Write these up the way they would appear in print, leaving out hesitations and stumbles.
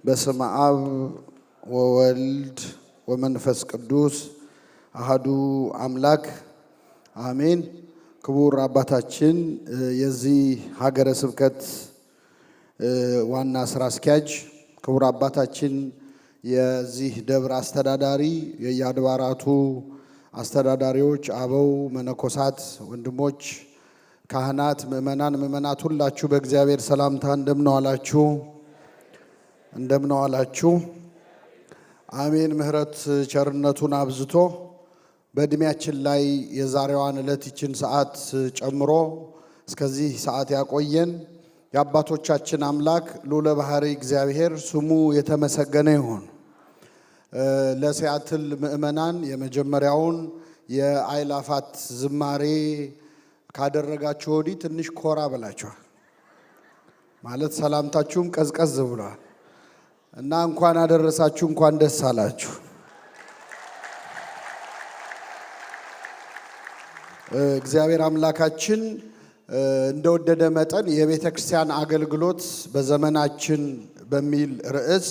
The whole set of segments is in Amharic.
በስመ አብ ወወልድ ወመንፈስ ቅዱስ አሐዱ አምላክ አሜን። ክቡር አባታችን የዚህ ሀገረ ስብከት ዋና ስራ አስኪያጅ፣ ክቡር አባታችን የዚህ ደብር አስተዳዳሪ፣ የየአድባራቱ አስተዳዳሪዎች፣ አበው መነኮሳት፣ ወንድሞች ካህናት፣ ምእመናት ሁላችሁ በእግዚአብሔር ሰላምታ እንደምን ዋላችሁ? አሜን። ምሕረት ቸርነቱን አብዝቶ በእድሜያችን ላይ የዛሬዋን ዕለት ይችን ሰዓት ጨምሮ እስከዚህ ሰዓት ያቆየን የአባቶቻችን አምላክ ልዑለ ባሕርይ እግዚአብሔር ስሙ የተመሰገነ ይሁን። ለሲያትል ምእመናን የመጀመሪያውን የአእላፋት ዝማሬ ካደረጋችሁ ወዲህ ትንሽ ኮራ ብላችኋል ማለት ሰላምታችሁም ቀዝቀዝ ብሏል እና እንኳን አደረሳችሁ፣ እንኳን ደስ አላችሁ። እግዚአብሔር አምላካችን እንደወደደ መጠን የቤተ ክርስቲያን አገልግሎት በዘመናችን በሚል ርዕስ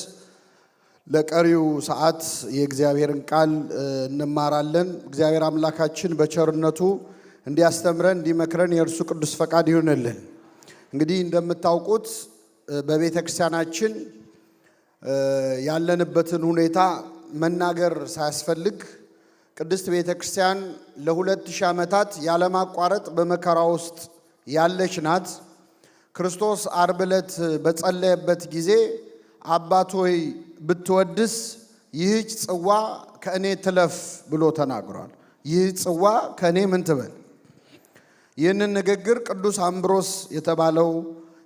ለቀሪው ሰዓት የእግዚአብሔርን ቃል እንማራለን። እግዚአብሔር አምላካችን በቸርነቱ እንዲያስተምረን እንዲመክረን የእርሱ ቅዱስ ፈቃድ ይሁንልን። እንግዲህ እንደምታውቁት በቤተ ክርስቲያናችን ያለንበትን ሁኔታ መናገር ሳያስፈልግ ቅድስት ቤተ ክርስቲያን ለ2000 ዓመታት ያለማቋረጥ በመከራ ውስጥ ያለች ናት። ክርስቶስ ዓርብ ዕለት በጸለየበት ጊዜ አባት ሆይ ብትወድስ ይህች ጽዋ ከእኔ ትለፍ ብሎ ተናግሯል። ይህ ጽዋ ከእኔ ምን ትበል? ይህንን ንግግር ቅዱስ አምብሮስ የተባለው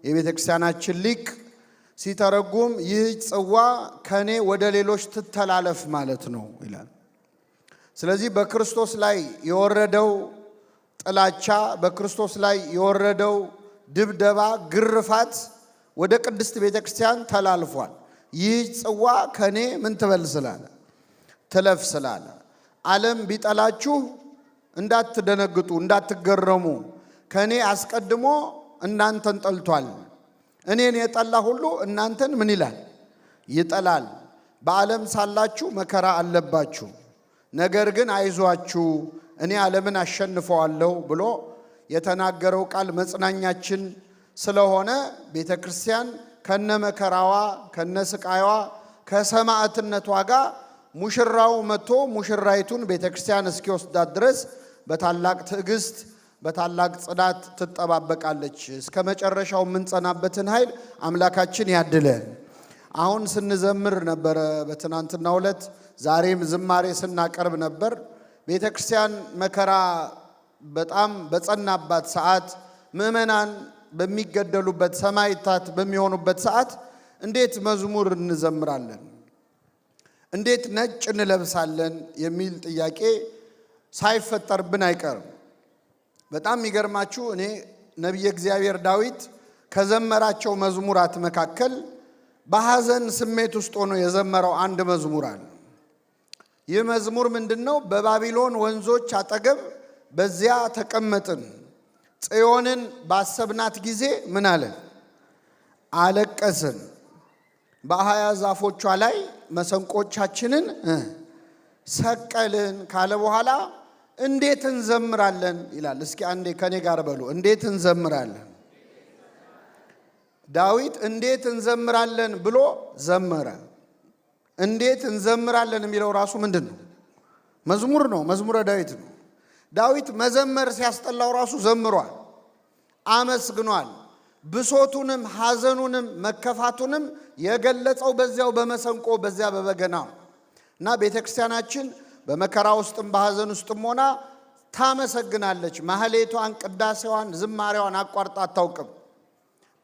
የቤተ ክርስቲያናችን ሊቅ ሲተረጉም ይህች ጽዋ ከእኔ ወደ ሌሎች ትተላለፍ ማለት ነው ይላል። ስለዚህ በክርስቶስ ላይ የወረደው ጥላቻ፣ በክርስቶስ ላይ የወረደው ድብደባ፣ ግርፋት ወደ ቅድስት ቤተ ክርስቲያን ተላልፏል። ይህች ጽዋ ከእኔ ምን ትበል ስላለ ትለፍ ስላለ ዓለም ቢጠላችሁ እንዳትደነግጡ፣ እንዳትገረሙ። ከእኔ አስቀድሞ እናንተን ጠልቷል። እኔን የጠላ ሁሉ እናንተን ምን ይላል? ይጠላል። በዓለም ሳላችሁ መከራ አለባችሁ፣ ነገር ግን አይዟችሁ እኔ ዓለምን አሸንፈዋለሁ ብሎ የተናገረው ቃል መጽናኛችን ስለሆነ ቤተ ክርስቲያን ከነ መከራዋ ከነ ስቃይዋ ከሰማዕትነቷ ጋር ሙሽራው መጥቶ ሙሽራይቱን ቤተ ክርስቲያን እስኪወስዳት ድረስ በታላቅ ትዕግስት በታላቅ ጽናት ትጠባበቃለች። እስከ መጨረሻው የምንጸናበትን ኃይል አምላካችን ያድለን። አሁን ስንዘምር ነበረ በትናንትናው ዕለት፣ ዛሬም ዝማሬ ስናቀርብ ነበር። ቤተ ክርስቲያን መከራ በጣም በጸናባት ሰዓት፣ ምእመናን በሚገደሉበት፣ ሰማዕታት በሚሆኑበት ሰዓት እንዴት መዝሙር እንዘምራለን? እንዴት ነጭ እንለብሳለን? የሚል ጥያቄ ሳይፈጠርብን አይቀርም። በጣም የሚገርማችሁ እኔ ነቢየ እግዚአብሔር ዳዊት ከዘመራቸው መዝሙራት መካከል በሐዘን ስሜት ውስጥ ሆኖ የዘመረው አንድ መዝሙር አለ። ይህ መዝሙር ምንድነው? በባቢሎን ወንዞች አጠገብ በዚያ ተቀመጥን፣ ጽዮንን ባሰብናት ጊዜ ምን አለን? አለቀስን። በአህያ ዛፎቿ ላይ መሰንቆቻችንን ሰቀልን ካለ በኋላ እንዴት እንዘምራለን ይላል። እስኪ አንዴ ከኔ ጋር በሉ፣ እንዴት እንዘምራለን? ዳዊት እንዴት እንዘምራለን ብሎ ዘመረ። እንዴት እንዘምራለን የሚለው ራሱ ምንድን ነው? መዝሙር ነው፣ መዝሙረ ዳዊት ነው። ዳዊት መዘመር ሲያስጠላው ራሱ ዘምሯል፣ አመስግኗል። ብሶቱንም ሐዘኑንም መከፋቱንም የገለጸው በዚያው በመሰንቆ በዚያ በበገና እና ቤተ ክርስቲያናችን በመከራ ውስጥም በሐዘን ውስጥም ሆና ታመሰግናለች። ማህሌቷን፣ ቅዳሴዋን፣ ዝማሬዋን አቋርጣ አታውቅም።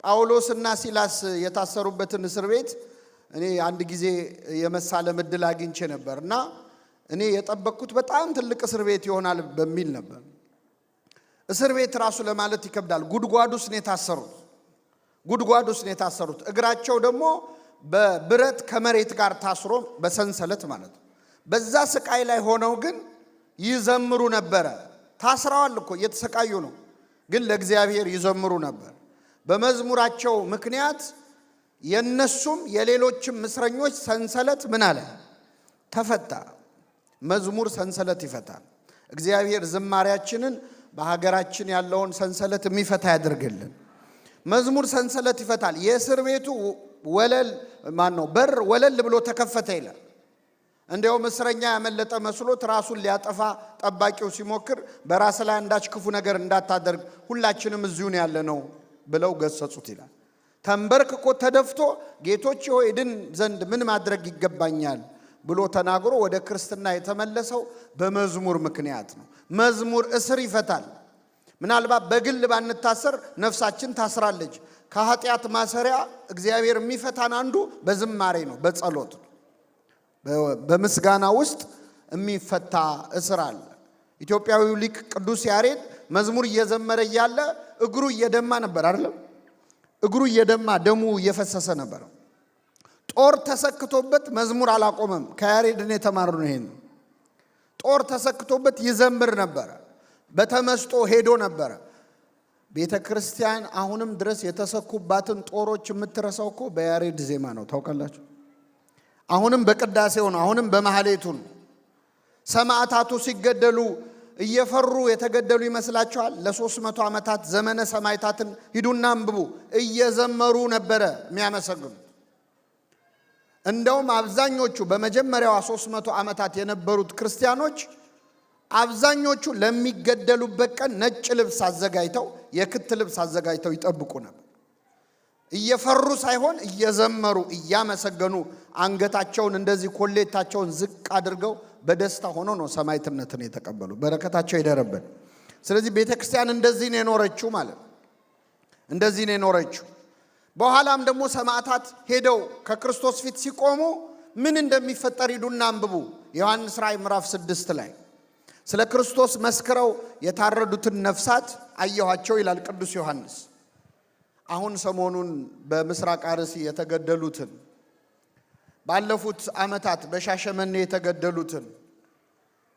ጳውሎስና ሲላስ የታሰሩበትን እስር ቤት እኔ አንድ ጊዜ የመሳለም ዕድል አግኝቼ ነበር እና እኔ የጠበቅኩት በጣም ትልቅ እስር ቤት ይሆናል በሚል ነበር። እስር ቤት ራሱ ለማለት ይከብዳል። ጉድጓድ ውስጥ ነው የታሰሩት። ጉድጓድ ውስጥ ነው የታሰሩት። እግራቸው ደግሞ በብረት ከመሬት ጋር ታስሮ በሰንሰለት ማለት ነው። በዛ ስቃይ ላይ ሆነው ግን ይዘምሩ ነበረ። ታስረዋል እኮ እየተሰቃዩ ነው፣ ግን ለእግዚአብሔር ይዘምሩ ነበር። በመዝሙራቸው ምክንያት የነሱም የሌሎችም እስረኞች ሰንሰለት ምን አለ? ተፈታ። መዝሙር ሰንሰለት ይፈታል። እግዚአብሔር ዝማሬያችንን በሀገራችን ያለውን ሰንሰለት የሚፈታ ያድርግልን። መዝሙር ሰንሰለት ይፈታል። የእስር ቤቱ ወለል በር ወለል ብሎ ተከፈተ ይላል። እንዲያውም እስረኛ ያመለጠ መስሎት ራሱን ሊያጠፋ ጠባቂው ሲሞክር በራስ ላይ አንዳች ክፉ ነገር እንዳታደርግ ሁላችንም እዚሁ ያለነው ብለው ገሰጹት ይላል። ተንበርክኮ ተደፍቶ ጌቶቼ ሆይ ድን ዘንድ ምን ማድረግ ይገባኛል ብሎ ተናግሮ ወደ ክርስትና የተመለሰው በመዝሙር ምክንያት ነው። መዝሙር እስር ይፈታል። ምናልባት በግል ባንታሰር ነፍሳችን ታስራለች። ከኃጢአት ማሰሪያ እግዚአብሔር የሚፈታን አንዱ በዝማሬ ነው፣ በጸሎት ነው። በምስጋና ውስጥ የሚፈታ እስር አለ። ኢትዮጵያዊው ሊቅ ቅዱስ ያሬድ መዝሙር እየዘመረ እያለ እግሩ እየደማ ነበር አይደለም? እግሩ እየደማ ደሙ እየፈሰሰ ነበር። ጦር ተሰክቶበት መዝሙር አላቆመም። ከያሬድን የተማርነው ይሄን። ጦር ተሰክቶበት ይዘምር ነበር። በተመስጦ ሄዶ ነበር። ቤተ ክርስቲያን አሁንም ድረስ የተሰኩባትን ጦሮች የምትረሳው እኮ በያሬድ ዜማ ነው። ታውቃላችሁ? አሁንም በቅዳሴው ነው። አሁንም በማህሌቱ ነው። ሰማዕታቱ ሲገደሉ እየፈሩ የተገደሉ ይመስላችኋል? ለ300 ዓመታት ዘመነ ሰማዕታትን ሂዱና አንብቡ። እየዘመሩ ነበረ የሚያመሰግኑ። እንደውም አብዛኞቹ በመጀመሪያው 300 ዓመታት የነበሩት ክርስቲያኖች አብዛኞቹ ለሚገደሉበት ቀን ነጭ ልብስ አዘጋጅተው የክት ልብስ አዘጋጅተው ይጠብቁ ነበር። እየፈሩ ሳይሆን እየዘመሩ እያመሰገኑ አንገታቸውን እንደዚህ ኮሌታቸውን ዝቅ አድርገው በደስታ ሆኖ ነው ሰማዕትነትን የተቀበሉ። በረከታቸው ይደረብን። ስለዚህ ቤተክርስቲያን እንደዚህ ነው የኖረችው ማለት ነው። እንደዚህ ነው የኖረችው። በኋላም ደግሞ ሰማዕታት ሄደው ከክርስቶስ ፊት ሲቆሙ ምን እንደሚፈጠር ሂዱና አንብቡ። ዮሐንስ ራእይ ምዕራፍ 6 ላይ ስለ ክርስቶስ መስክረው የታረዱትን ነፍሳት አየኋቸው ይላል ቅዱስ ዮሐንስ። አሁን ሰሞኑን በምስራቅ አርሲ የተገደሉትን፣ ባለፉት ዓመታት በሻሸመኔ የተገደሉትን፣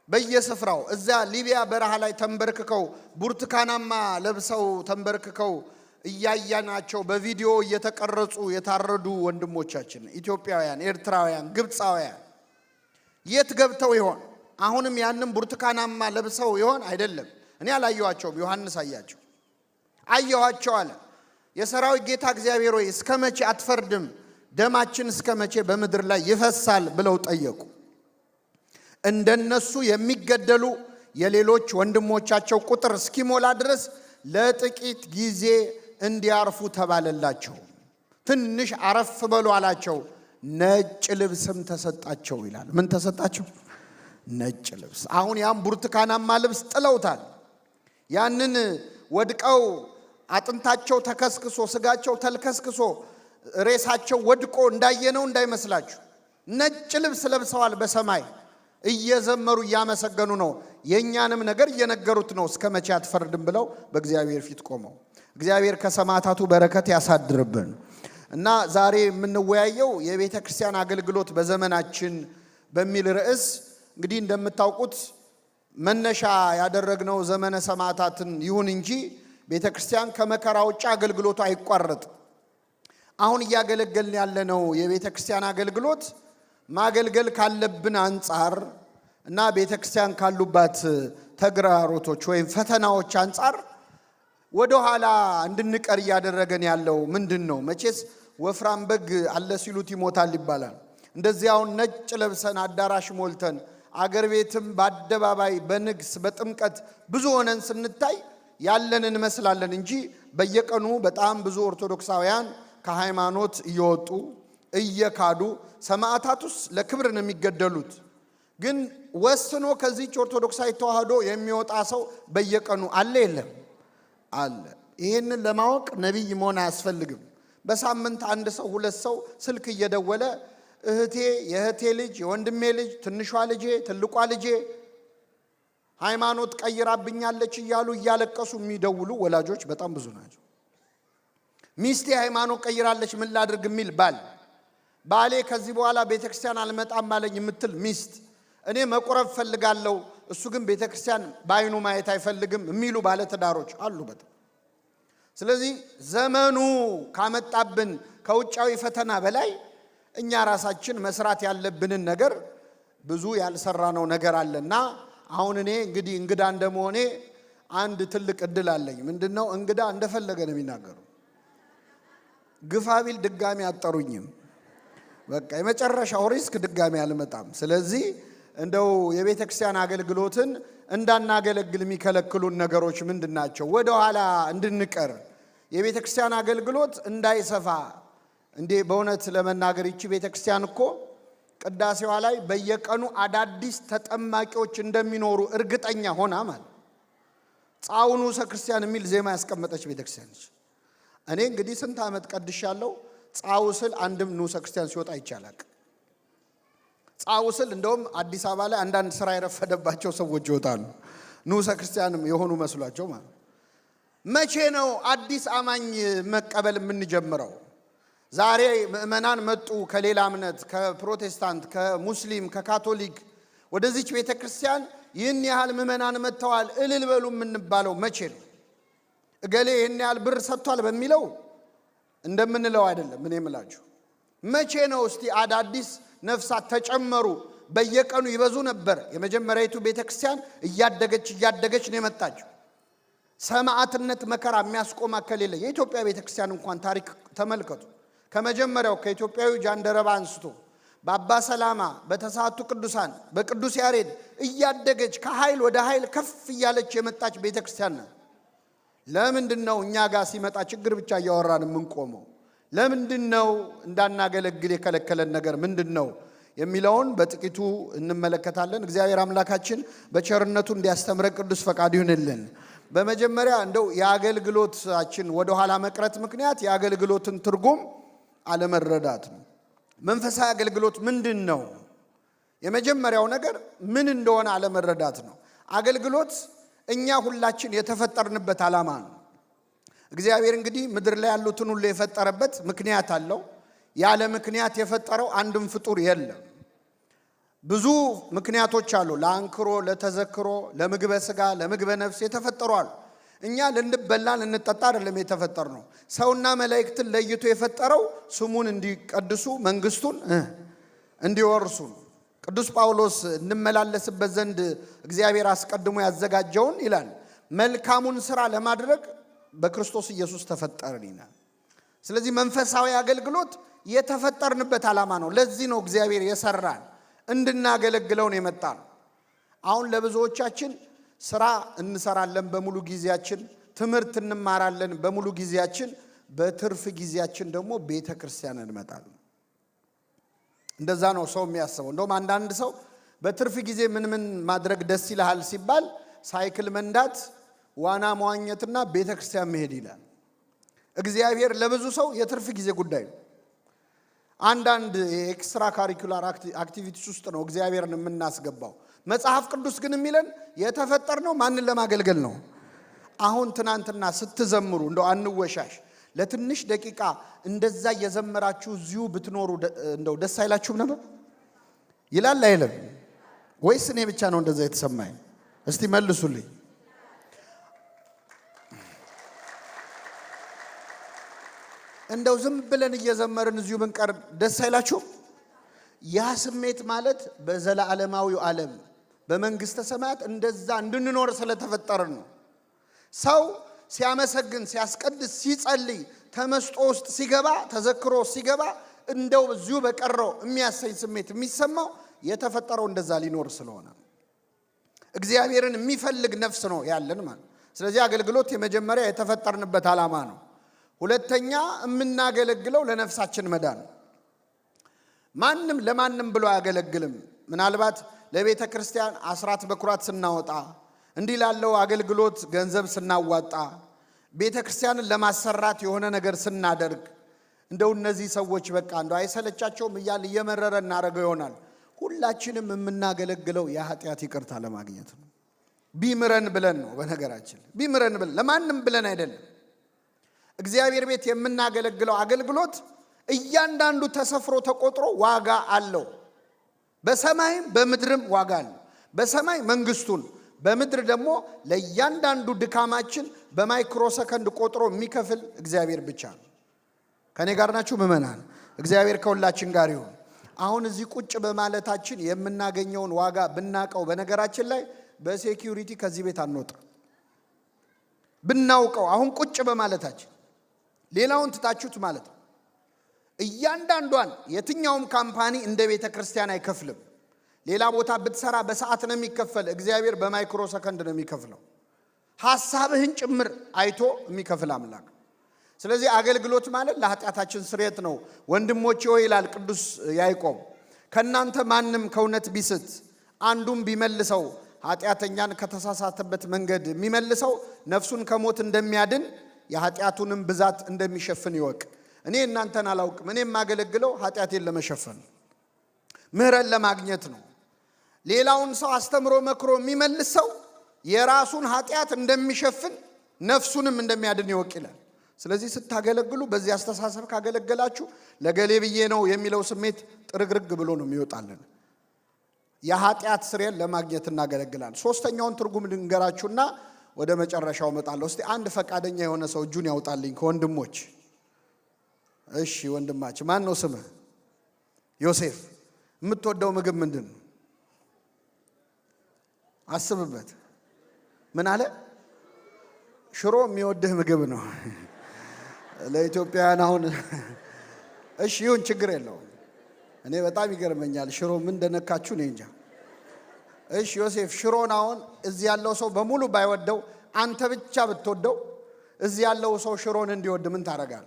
በየስፍራው እዛ ሊቢያ በረሃ ላይ ተንበርክከው ብርቱካናማ ለብሰው ተንበርክከው እያያናቸው በቪዲዮ እየተቀረጹ የታረዱ ወንድሞቻችን ኢትዮጵያውያን፣ ኤርትራውያን፣ ግብፃውያን የት ገብተው ይሆን? አሁንም ያንን ብርቱካናማ ለብሰው ይሆን? አይደለም። እኔ አላየኋቸውም። ዮሐንስ አያቸው። አየኋቸው አለ። የሰራዊት ጌታ እግዚአብሔር ሆይ እስከ መቼ አትፈርድም? ደማችን እስከ መቼ በምድር ላይ ይፈሳል ብለው ጠየቁ። እንደነሱ የሚገደሉ የሌሎች ወንድሞቻቸው ቁጥር እስኪሞላ ድረስ ለጥቂት ጊዜ እንዲያርፉ ተባለላቸው። ትንሽ አረፍ በሉ አላቸው። ነጭ ልብስም ተሰጣቸው ይላል። ምን ተሰጣቸው? ነጭ ልብስ። አሁን ያም ብርቱካናማ ልብስ ጥለውታል። ያንን ወድቀው አጥንታቸው ተከስክሶ ስጋቸው ተልከስክሶ ሬሳቸው ወድቆ እንዳየነው እንዳይመስላችሁ ነጭ ልብስ ለብሰዋል። በሰማይ እየዘመሩ እያመሰገኑ ነው። የኛንም ነገር እየነገሩት ነው። እስከ መቼ አትፈርድም ብለው በእግዚአብሔር ፊት ቆመው። እግዚአብሔር ከሰማዕታቱ በረከት ያሳድርብን። እና ዛሬ የምንወያየው የቤተ ክርስቲያን አገልግሎት በዘመናችን በሚል ርዕስ እንግዲህ እንደምታውቁት መነሻ ያደረግነው ዘመነ ሰማዕታትን ይሁን እንጂ ቤተ ክርስቲያን ከመከራ ውጭ አገልግሎቱ አይቋረጥም። አሁን እያገለገልን ያለነው የቤተ ክርስቲያን አገልግሎት ማገልገል ካለብን አንጻር እና ቤተ ክርስቲያን ካሉባት ተግዳሮቶች ወይም ፈተናዎች አንጻር ወደ ኋላ እንድንቀር እያደረገን ያለው ምንድን ነው? መቼስ ወፍራም በግ አለ ሲሉት ይሞታል ይባላል። እንደዚያው ነጭ ለብሰን አዳራሽ ሞልተን አገር ቤትም በአደባባይ በንግስ በጥምቀት ብዙ ሆነን ስንታይ ያለን እንመስላለን እንጂ በየቀኑ በጣም ብዙ ኦርቶዶክሳውያን ከሃይማኖት እየወጡ እየካዱ፣ ሰማዕታቱስ ለክብር ነው የሚገደሉት። ግን ወስኖ ከዚህች ኦርቶዶክሳዊ ተዋህዶ የሚወጣ ሰው በየቀኑ አለ የለም? አለ። ይህንን ለማወቅ ነቢይ መሆን አያስፈልግም። በሳምንት አንድ ሰው ሁለት ሰው ስልክ እየደወለ እህቴ፣ የእህቴ ልጅ፣ የወንድሜ ልጅ፣ ትንሿ ልጄ፣ ትልቋ ልጄ ሃይማኖት ቀይራብኛለች እያሉ እያለቀሱ የሚደውሉ ወላጆች በጣም ብዙ ናቸው። ሚስቴ ሃይማኖት ቀይራለች ምን ላድርግ የሚል ባል፣ ባሌ ከዚህ በኋላ ቤተክርስቲያን አልመጣም አለኝ የምትል ሚስት፣ እኔ መቁረብ ፈልጋለሁ እሱ ግን ቤተክርስቲያን በአይኑ ማየት አይፈልግም የሚሉ ባለ ትዳሮች አሉ በጣም። ስለዚህ ዘመኑ ካመጣብን ከውጫዊ ፈተና በላይ እኛ ራሳችን መስራት ያለብንን ነገር ብዙ ያልሰራነው ነገር አለና አሁን እኔ እንግዲህ እንግዳ እንደመሆኔ አንድ ትልቅ እድል አለኝ። ምንድነው? እንግዳ እንደፈለገ ነው የሚናገረው። ግፋቢል ድጋሚ አጠሩኝም። በቃ የመጨረሻው ሪስክ ድጋሚ አልመጣም። ስለዚህ እንደው የቤተ ክርስቲያን አገልግሎትን እንዳናገለግል የሚከለክሉን ነገሮች ምንድናቸው? ወደ ኋላ እንድንቀር የቤተ ክርስቲያን አገልግሎት እንዳይሰፋ እንዴ በእውነት ለመናገር ይቺ ቤተ ክርስቲያን እኮ ቅዳሴዋ ላይ በየቀኑ አዳዲስ ተጠማቂዎች እንደሚኖሩ እርግጠኛ ሆና ማለት ጻው ንዑሰ ክርስቲያን የሚል ዜማ ያስቀመጠች ቤተ ክርስቲያን ነች። እኔ እንግዲህ ስንት ዓመት ቀድሻለሁ። ጻው ስል አንድም ንዑሰ ክርስቲያን ሲወጣ ይቻላል። ጻው ስል እንደውም አዲስ አበባ ላይ አንዳንድ ስራ የረፈደባቸው ሰዎች ይወጣሉ፣ ንዑሰ ክርስቲያንም የሆኑ መስሏቸው ማለት። መቼ ነው አዲስ አማኝ መቀበል የምንጀምረው? ዛሬ ምእመናን መጡ ከሌላ እምነት፣ ከፕሮቴስታንት፣ ከሙስሊም፣ ከካቶሊክ ወደዚች ቤተ ክርስቲያን ይህን ያህል ምእመናን መጥተዋል እልል በሉ የምንባለው መቼ ነው? እገሌ ይህን ያህል ብር ሰጥቷል በሚለው እንደምንለው አይደለም። እኔ የምላችሁ መቼ ነው እስቲ አዳዲስ ነፍሳት ተጨመሩ። በየቀኑ ይበዙ ነበር። የመጀመሪያዊቱ ቤተ ክርስቲያን እያደገች ነው የመጣችው። ሰማዕትነት መከራ የሚያስቆም አካል የለ። የኢትዮጵያ ቤተ ክርስቲያን እንኳን ታሪክ ተመልከቱ። ከመጀመሪያው ከኢትዮጵያዊ ጃንደረባ አንስቶ በአባ ሰላማ፣ በተስዓቱ ቅዱሳን፣ በቅዱስ ያሬድ እያደገች ከኃይል ወደ ኃይል ከፍ እያለች የመጣች ቤተ ክርስቲያን ነው። ለምንድን ነው እኛ ጋር ሲመጣ ችግር ብቻ እያወራን የምንቆመው? ለምንድን ነው እንዳናገለግል የከለከለን ነገር ምንድን ነው የሚለውን በጥቂቱ እንመለከታለን። እግዚአብሔር አምላካችን በቸርነቱ እንዲያስተምረን ቅዱስ ፈቃዱ ይሁንልን። በመጀመሪያ እንደው የአገልግሎታችን ወደ ኋላ መቅረት ምክንያት የአገልግሎትን ትርጉም አለመረዳት ነው። መንፈሳዊ አገልግሎት ምንድን ነው? የመጀመሪያው ነገር ምን እንደሆነ አለመረዳት ነው። አገልግሎት እኛ ሁላችን የተፈጠርንበት ዓላማ ነው። እግዚአብሔር እንግዲህ ምድር ላይ ያሉትን ሁሉ የፈጠረበት ምክንያት አለው። ያለ ምክንያት የፈጠረው አንድም ፍጡር የለም። ብዙ ምክንያቶች አሉ። ለአንክሮ፣ ለተዘክሮ፣ ለምግበ ሥጋ፣ ለምግበ ነፍስ የተፈጠሩ አሉ። እኛ ልንበላ ልንጠጣ አይደለም የተፈጠርነው። ሰውና መላእክትን ለይቶ የፈጠረው ስሙን እንዲቀድሱ መንግስቱን እንዲወርሱ ነው። ቅዱስ ጳውሎስ እንመላለስበት ዘንድ እግዚአብሔር አስቀድሞ ያዘጋጀውን ይላል መልካሙን ስራ ለማድረግ በክርስቶስ ኢየሱስ ተፈጠርን ይላል። ስለዚህ መንፈሳዊ አገልግሎት የተፈጠርንበት ዓላማ ነው። ለዚህ ነው እግዚአብሔር የሰራን እንድናገለግለው ነው የመጣን። አሁን ለብዙዎቻችን ስራ እንሰራለን በሙሉ ጊዜያችን፣ ትምህርት እንማራለን በሙሉ ጊዜያችን፣ በትርፍ ጊዜያችን ደግሞ ቤተ ክርስቲያን እንመጣለን። እንደዛ ነው ሰው የሚያስበው። እንደውም አንዳንድ ሰው በትርፍ ጊዜ ምን ማድረግ ደስ ይልሃል ሲባል ሳይክል መንዳት፣ ዋና መዋኘትና ቤተ ክርስቲያን መሄድ ይላል። እግዚአብሔር ለብዙ ሰው የትርፍ ጊዜ ጉዳይ ነው። አንዳንድ የኤክስትራ ካሪኩላር አክቲቪቲስ ውስጥ ነው እግዚአብሔርን የምናስገባው። መጽሐፍ ቅዱስ ግን የሚለን የተፈጠርነው ማንን ለማገልገል ነው? አሁን ትናንትና ስትዘምሩ እንደው አንወሻሽ፣ ለትንሽ ደቂቃ እንደዛ እየዘመራችሁ እዚሁ ብትኖሩ እንደው ደስ አይላችሁም ነበር? ይላል አይልም? ወይስ እኔ ብቻ ነው እንደዛ የተሰማኝ? እስቲ መልሱልኝ። እንደው ዝም ብለን እየዘመርን እዚሁ ብንቀር ደስ አይላችሁም? ያ ስሜት ማለት በዘላለማዊው ዓለም በመንግስተ ሰማያት እንደዛ እንድንኖር ስለተፈጠርን ነው። ሰው ሲያመሰግን፣ ሲያስቀድስ፣ ሲጸልይ፣ ተመስጦ ውስጥ ሲገባ፣ ተዘክሮ ሲገባ እንደው እዚሁ በቀረው የሚያሰኝ ስሜት የሚሰማው የተፈጠረው እንደዛ ሊኖር ስለሆነ እግዚአብሔርን የሚፈልግ ነፍስ ነው ያለን ማለት። ስለዚህ አገልግሎት የመጀመሪያ የተፈጠርንበት ዓላማ ነው። ሁለተኛ የምናገለግለው ለነፍሳችን መዳን። ማንም ለማንም ብሎ አያገለግልም። ምናልባት ለቤተ ክርስቲያን አስራት በኩራት ስናወጣ፣ እንዲህ ላለው አገልግሎት ገንዘብ ስናዋጣ፣ ቤተ ክርስቲያንን ለማሰራት የሆነ ነገር ስናደርግ እንደው እነዚህ ሰዎች በቃ እንደው አይሰለቻቸውም እያል እየመረረ እናደርገው ይሆናል። ሁላችንም የምናገለግለው የኃጢአት ይቅርታ ለማግኘት ነው። ቢምረን ብለን ነው። በነገራችን ቢምረን ብለን ለማንም ብለን አይደለም። እግዚአብሔር ቤት የምናገለግለው አገልግሎት እያንዳንዱ ተሰፍሮ ተቆጥሮ ዋጋ አለው። በሰማይም በምድርም ዋጋ አለው። በሰማይ መንግስቱን፣ በምድር ደግሞ ለእያንዳንዱ ድካማችን በማይክሮ ሰከንድ ቆጥሮ የሚከፍል እግዚአብሔር ብቻ ነው። ከኔ ጋር ናችሁ ምእመናን? እግዚአብሔር ከሁላችን ጋር ይሁን። አሁን እዚህ ቁጭ በማለታችን የምናገኘውን ዋጋ ብናቀው፣ በነገራችን ላይ በሴኩሪቲ ከዚህ ቤት አንወጣ ብናውቀው፣ አሁን ቁጭ በማለታችን ሌላውን ትታችሁት ማለት ነው። እያንዳንዷን የትኛውም ካምፓኒ እንደ ቤተ ክርስቲያን አይከፍልም። ሌላ ቦታ ብትሰራ በሰዓት ነው የሚከፈል፣ እግዚአብሔር በማይክሮ ሰከንድ ነው የሚከፍለው። ሐሳብህን ጭምር አይቶ የሚከፍል አምላክ። ስለዚህ አገልግሎት ማለት ለኃጢአታችን ስርየት ነው። ወንድሞቼ ሆይ ይላል ቅዱስ ያዕቆብ፣ ከእናንተ ማንም ከእውነት ቢስት አንዱም ቢመልሰው፣ ኃጢአተኛን ከተሳሳተበት መንገድ የሚመልሰው ነፍሱን ከሞት እንደሚያድን የኃጢአቱንም ብዛት እንደሚሸፍን ይወቅ። እኔ እናንተን አላውቅም። እኔ የማገለግለው ኃጢአቴን ለመሸፈን ምህረት ለማግኘት ነው። ሌላውን ሰው አስተምሮ መክሮ የሚመልስ ሰው የራሱን ኃጢአት እንደሚሸፍን ነፍሱንም እንደሚያድን ይወቅ ይላል። ስለዚህ ስታገለግሉ በዚህ አስተሳሰብ ካገለገላችሁ ለገሌ ብዬ ነው የሚለው ስሜት ጥርግርግ ብሎ ነው የሚወጣልን። የኃጢአት ስርየት ለማግኘት እናገለግላለን። ሶስተኛውን ትርጉም ልንገራችሁና ወደ መጨረሻው እመጣለሁ። እስቲ አንድ ፈቃደኛ የሆነ ሰው እጁን ያውጣልኝ ከወንድሞች። እሺ ወንድማችን ማን ነው ስምህ? ዮሴፍ። የምትወደው ምግብ ምንድን ነው? አስብበት። ምን አለ? ሽሮ የሚወድህ ምግብ ነው። ለኢትዮጵያውያን አሁን እሺ ይሁን ችግር የለውም። እኔ በጣም ይገርመኛል ሽሮ ምን እንደነካችሁ እኔ እንጃ። እሺ ዮሴፍ፣ ሽሮን አሁን እዚህ ያለው ሰው በሙሉ ባይወደው አንተ ብቻ ብትወደው እዚህ ያለው ሰው ሽሮን እንዲወድ ምን ታደርጋለህ?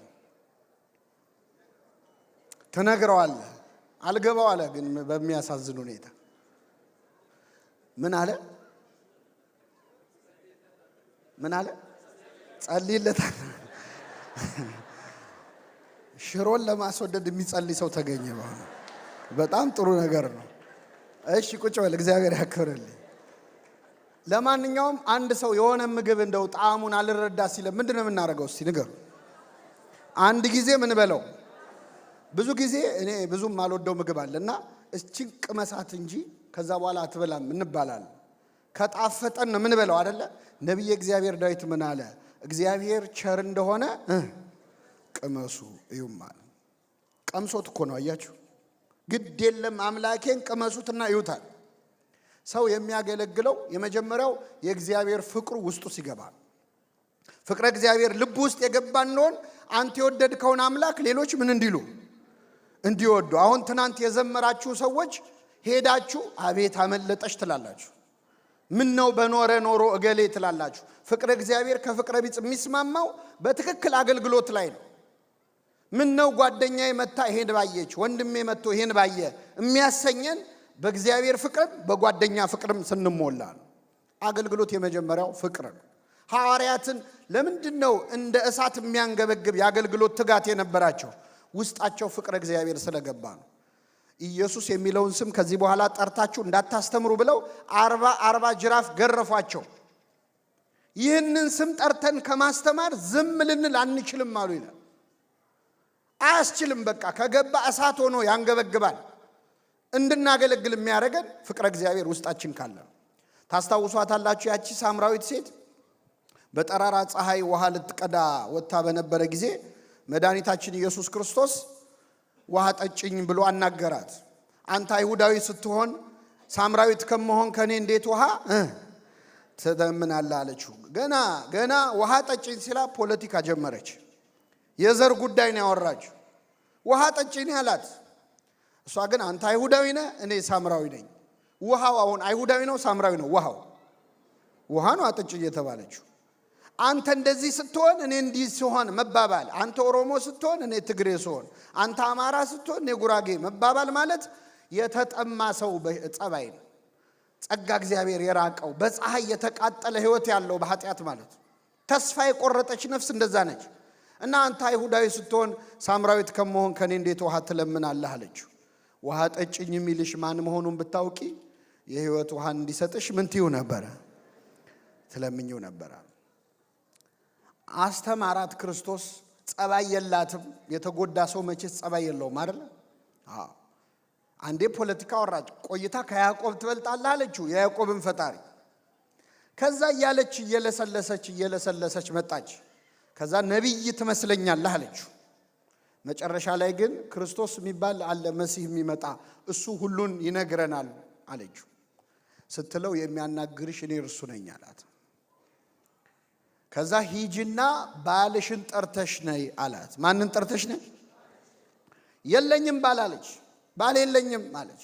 ትነግረዋለህ። አልገባው አለ። ግን በሚያሳዝን ሁኔታ ምን አለ? ምን አለ? ጸልይለታል። ሽሮን ለማስወደድ የሚጸልይ ሰው ተገኘ። በጣም ጥሩ ነገር ነው። እሺ ቁጭ በል፣ እግዚአብሔር ያክብርልኝ። ለማንኛውም አንድ ሰው የሆነ ምግብ እንደው ጣዕሙን አልረዳ ሲለ ምንድን ነው የምናደርገው? እስቲ ንገሩ። አንድ ጊዜ ምን በለው። ብዙ ጊዜ እኔ ብዙም አልወደው ምግብ አለና እቺን ቅመሳት እንጂ ከዛ በኋላ አትበላም እንባላለን። ከጣፈጠን ነው ምን በለው አይደለ? ነቢየ እግዚአብሔር ዳዊት ምን አለ? እግዚአብሔር ቸር እንደሆነ ቅመሱ እዩም አለ። ቀምሶት እኮ ነው አያችሁ። ግድ የለም አምላኬን ቅመሱትና እዩታል። ሰው የሚያገለግለው የመጀመሪያው የእግዚአብሔር ፍቅሩ ውስጡ ሲገባ፣ ፍቅረ እግዚአብሔር ልብ ውስጥ የገባ እንደሆን አንተ የወደድከውን አምላክ ሌሎች ምን እንዲሉ እንዲወዱ። አሁን ትናንት የዘመራችሁ ሰዎች ሄዳችሁ አቤት አመለጠሽ ትላላችሁ። ምን ነው በኖረ ኖሮ እገሌ ትላላችሁ። ፍቅረ እግዚአብሔር ከፍቅረ ቢጽ የሚስማማው በትክክል አገልግሎት ላይ ነው። ምን ነው ጓደኛዬ መታ ይሄን ባየች፣ ወንድሜ መጥቶ ይሄን ባየ የሚያሰኘን በእግዚአብሔር ፍቅርም በጓደኛ ፍቅርም ስንሞላ ነው። አገልግሎት የመጀመሪያው ፍቅር ነው። ሐዋርያትን ለምንድን ነው እንደ እሳት የሚያንገበግብ የአገልግሎት ትጋት የነበራቸው? ውስጣቸው ፍቅረ እግዚአብሔር ስለገባ ነው። ኢየሱስ የሚለውን ስም ከዚህ በኋላ ጠርታችሁ እንዳታስተምሩ ብለው 40 ጅራፍ ገረፏቸው። ይህንን ስም ጠርተን ከማስተማር ዝም ልንል አንችልም አሉ ይላል። አያስችልም። በቃ ከገባ እሳት ሆኖ ያንገበግባል። እንድናገለግል የሚያደርገን ፍቅረ እግዚአብሔር ውስጣችን ካለ። ታስታውሷታላችሁ ያቺ ሳምራዊት ሴት በጠራራ ፀሐይ ውሃ ልትቀዳ ወጥታ በነበረ ጊዜ መድኃኒታችን ኢየሱስ ክርስቶስ ውሃ ጠጭኝ ብሎ አናገራት። አንተ አይሁዳዊ ስትሆን ሳምራዊት ከመሆን ከኔ እንዴት ውሃ ትለምናለህ አለችው። ገና ውሃ ጠጭኝ ሲላ ፖለቲካ ጀመረች። የዘር ጉዳይ ነው ያወራችው። ውሃ ጠጭኝ አላት። እሷ ግን አንተ አይሁዳዊ ነህ፣ እኔ ሳምራዊ ነኝ። ውሃው አሁን አይሁዳዊ ነው ሳምራዊ ነው? ውሃ ነው አጠጭኝ የተባለችው። አንተ እንደዚህ ስትሆን እኔ እንዲህ ሲሆን መባባል፣ አንተ ኦሮሞ ስትሆን እኔ ትግሬ ሲሆን፣ አንተ አማራ ስትሆን እኔ ጉራጌ መባባል ማለት የተጠማ ሰው ጸባይ ነው። ጸጋ እግዚአብሔር የራቀው በፀሐይ የተቃጠለ ሕይወት ያለው በኃጢአት ማለት ተስፋ የቆረጠች ነፍስ እንደዛ ነች። እና አንተ አይሁዳዊ ስትሆን ሳምራዊት ከመሆን ከኔ እንዴት ውሃ ትለምናለህ አለችው። ውሃ ጠጭኝ የሚልሽ ማን መሆኑን ብታውቂ የሕይወት ውሃን እንዲሰጥሽ ምን ትይው ነበረ? ትለምኝው ነበረ። አስተማራት ክርስቶስ። ጸባይ የላትም። የተጎዳ ሰው መቼስ ጸባይ የለውም አይደል? አንዴ ፖለቲካ ወራጭ ቆይታ ከያዕቆብ ትበልጣለህ አለችው፣ የያዕቆብን ፈጣሪ። ከዛ እያለች እየለሰለሰች መጣች። ከዛ ነቢይ ትመስለኛለህ አለችው። መጨረሻ ላይ ግን ክርስቶስ የሚባል አለ መሲህ የሚመጣ እሱ ሁሉን ይነግረናል አለችው። ስትለው የሚያናግርሽ እኔ እርሱ ነኝ አላት። ከዛ ሂጂና ባልሽን ጠርተሽ ነይ አላት። ማንን ጠርተሽ ነይ? የለኝም ባል አለች። ባል የለኝም አለች።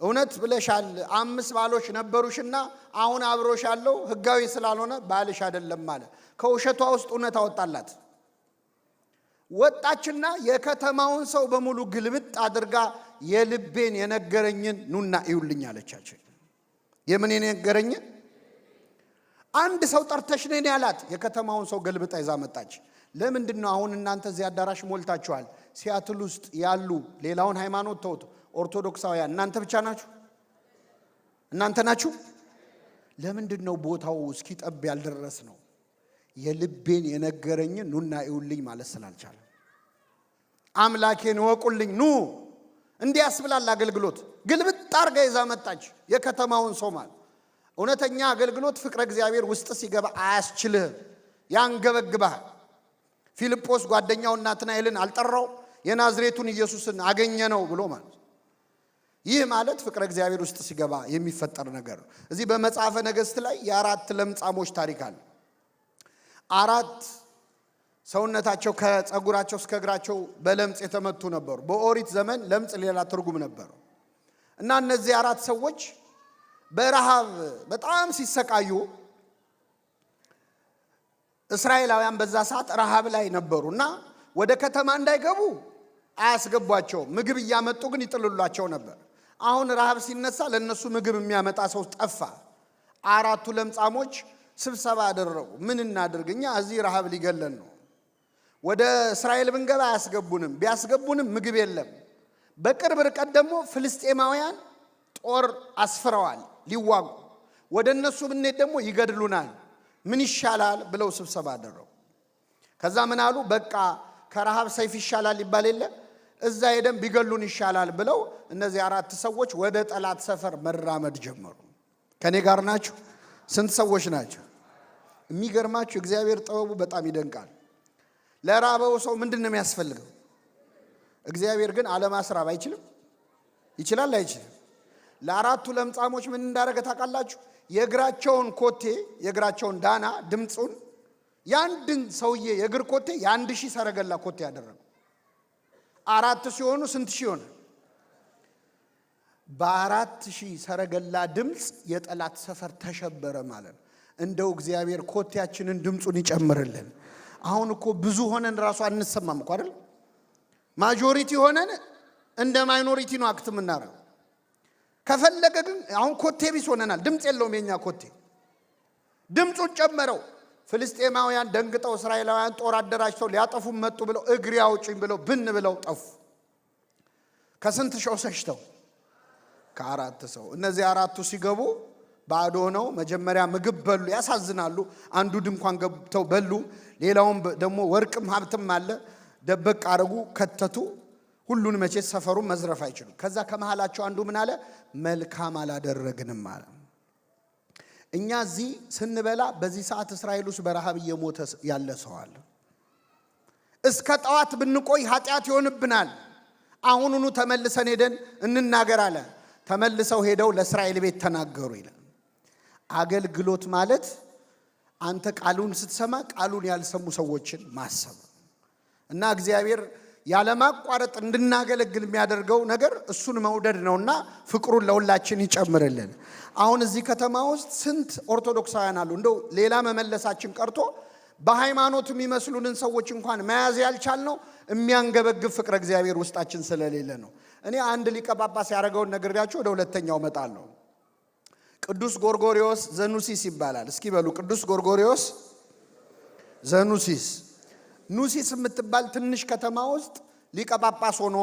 እውነት ብለሻል 5 ባሎች ነበሩሽና አሁን አብሮሽ ያለው ሕጋዊ ስላልሆነ ባልሽ አይደለም አለ። ከውሸቷ ውስጥ እውነት አወጣላት። ወጣችና የከተማውን ሰው በሙሉ ግልብጥ አድርጋ የልቤን የነገረኝን ኑና እዩልኝ አለቻቸው። የምን የነገረኝን? አንድ ሰው ጠርተሽ ነኝ ያላት። የከተማውን ሰው ገልብጣ ይዛ መጣች። ለምንድን ነው አሁን እናንተ እዚህ አዳራሽ ሞልታችኋል? ሲያትል ውስጥ ያሉ ሌላውን ሃይማኖት ተውት፣ ኦርቶዶክሳውያን እናንተ ብቻ ናችሁ? እናንተ ናችሁ? ለምንድን ነው ቦታው እስኪጠብ ያልደረስ ነው? የልቤን የነገረኝን ኑና እዩልኝ ማለት ስላልቻለ አምላኬን ወቁልኝ ኑ እንዲያስብላል አገልግሎት ግልብጥ አርጋ ይዛ መጣች። የከተማውን ሰው ማለት እውነተኛ አገልግሎት ፍቅረ እግዚአብሔር ውስጥ ሲገባ አያስችልህም፣ ያንገበግባል። ፊልጶስ ጓደኛው ናትናኤልን አልጠራው? የናዝሬቱን ኢየሱስን አገኘ ነው ብሎ ማለት። ይህ ማለት ፍቅረ እግዚአብሔር ውስጥ ሲገባ የሚፈጠር ነገር ነው። እዚህ በመጽሐፈ ነገሥት ላይ የ4 ለምጻሞች ታሪክ አለ። 4 ሰውነታቸው ከጸጉራቸው እስከ እግራቸው በለምጽ የተመቱ ነበሩ። በኦሪት ዘመን ለምጽ ሌላ ትርጉም ነበረው እና እነዚህ 4 ሰዎች በረሃብ በጣም ሲሰቃዩ እስራኤላውያን በዛ ሰዓት ረሃብ ላይ ነበሩና ወደ ከተማ እንዳይገቡ አያስገቧቸው። ምግብ እያመጡ ግን ይጥሉላቸው ነበር። አሁን ረሃብ ሲነሳ ለነሱ ምግብ የሚያመጣ ሰው ጠፋ። 4ቱ ለምጻሞች ስብሰባ አደረጉ። ምን እናድርግ? እኛ እዚህ ረሃብ ሊገለን ነው። ወደ እስራኤል ብንገባ አያስገቡንም፣ ቢያስገቡንም ምግብ የለም። በቅርብ ርቀት ደግሞ ፍልስጤማውያን ጦር አስፍረዋል ሊዋጉ። ወደ እነሱ ብንሄድ ደግሞ ይገድሉናል። ምን ይሻላል ብለው ስብሰባ አደረጉ። ከዛ ምን አሉ? በቃ ከረሃብ ሰይፍ ይሻላል ይባል የለ፣ እዛ ሄደን ቢገሉን ይሻላል ብለው እነዚህ 4 ሰዎች ወደ ጠላት ሰፈር መራመድ ጀመሩ። ከኔ ጋር ናችሁ? ስንት ሰዎች ናቸው? የሚገርማችሁ እግዚአብሔር ጥበቡ በጣም ይደንቃል። ለራበው ሰው ምንድን ነው የሚያስፈልገው? እግዚአብሔር ግን አለማስራብ አይችልም? ይችላል አይችልም? ለ4ቱ ለምጻሞች ምን እንዳደረገ ታውቃላችሁ? የእግራቸውን ኮቴ የእግራቸውን ዳና ድምፁን ያንድን ሰውዬ የእግር ኮቴ የ1000 ሰረገላ ኮቴ ያደረገው። 4 ሲሆኑ ስንት ሺህ ሆነ? በ4000 ሰረገላ ድምፅ የጠላት ሰፈር ተሸበረ ማለት ነው። እንደው እግዚአብሔር ኮቴያችንን ድምፁን ይጨምርልን። አሁን እኮ ብዙ ሆነን ራሱ አንሰማም እኮ አይደል? ማጆሪቲ ሆነን እንደ ማይኖሪቲ ነው አክት የምናደርገው። ከፈለገ ግን አሁን ኮቴ ቢስ ሆነናል። ድምፅ የለውም የኛ ኮቴ። ድምፁን ጨመረው። ፍልስጤማውያን ደንግጠው እስራኤላውያን ጦር አደራጅተው ሊያጠፉ መጡ ብለው እግሬ አውጭኝ ብለው ብን ብለው ጠፉ። ከስንት ሰው ሸሽተው? ከ4 ሰው። እነዚህ 4ቱ ሲገቡ ባዶ ነው። መጀመሪያ ምግብ በሉ። ያሳዝናሉ። አንዱ ድንኳን ገብተው በሉ። ሌላውም ደግሞ ወርቅም ሀብትም አለ ደበቅ አረጉ፣ ከተቱ። ሁሉን መቼ ሰፈሩን መዝረፍ አይችሉም። ከዛ ከመሃላቸው አንዱ ምን አለ? መልካም አላደረግንም አለ። እኛ እዚህ ስንበላ በዚህ ሰዓት እስራኤል ውስጥ በረሃብ እየሞተ ያለ ሰው አለ። እስከ ጠዋት ብንቆይ ኃጢአት ይሆንብናል። አሁኑኑ ተመልሰን ሄደን እንናገር አለ። ተመልሰው ሄደው ለእስራኤል ቤት ተናገሩ ይላል። አገልግሎት ማለት አንተ ቃሉን ስትሰማ ቃሉን ያልሰሙ ሰዎችን ማሰብ እና እግዚአብሔር ያለማቋረጥ እንድናገለግል የሚያደርገው ነገር እሱን መውደድ ነውና ፍቅሩን ለሁላችን ይጨምርልን። አሁን እዚህ ከተማ ውስጥ ስንት ኦርቶዶክሳውያን አሉ። እንደው ሌላ መመለሳችን ቀርቶ በሃይማኖት የሚመስሉንን ሰዎች እንኳን መያዝ ያልቻልነው የሚያንገበግብ ፍቅረ እግዚአብሔር ውስጣችን ስለሌለ ነው። እኔ አንድ ሊቀ ጳጳስ ያደረገውን ነግሬያችሁ ወደ ሁለተኛው እመጣለሁ። ቅዱስ ጎርጎርዮስ ዘኑሲስ ይባላል። እስኪ በሉ ቅዱስ ጎርጎርዮስ ዘኑሲስ። ኑሲስ የምትባል ትንሽ ከተማ ውስጥ ሊቀ ጳጳስ ሆኖ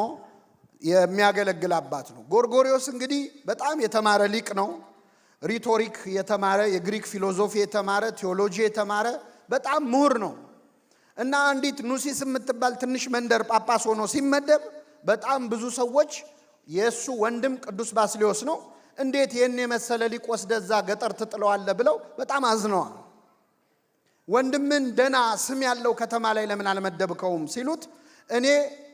የሚያገለግል አባት ነው። ጎርጎርዮስ እንግዲህ በጣም የተማረ ሊቅ ነው። ሪቶሪክ የተማረ፣ የግሪክ ፊሎሶፊ የተማረ፣ ቴዎሎጂ የተማረ በጣም ምሁር ነው እና አንዲት ኑሲስ የምትባል ትንሽ መንደር ጳጳስ ሆኖ ሲመደብ በጣም ብዙ ሰዎች የእሱ ወንድም ቅዱስ ባስልዮስ ነው እንዴት ይህን የመሰለ ሊቅ ወስደህ እዛ ገጠር ትጥለዋለህ ብለው በጣም አዝነዋል። ወንድምን ደና ስም ያለው ከተማ ላይ ለምን አልመደብከውም ሲሉት እኔ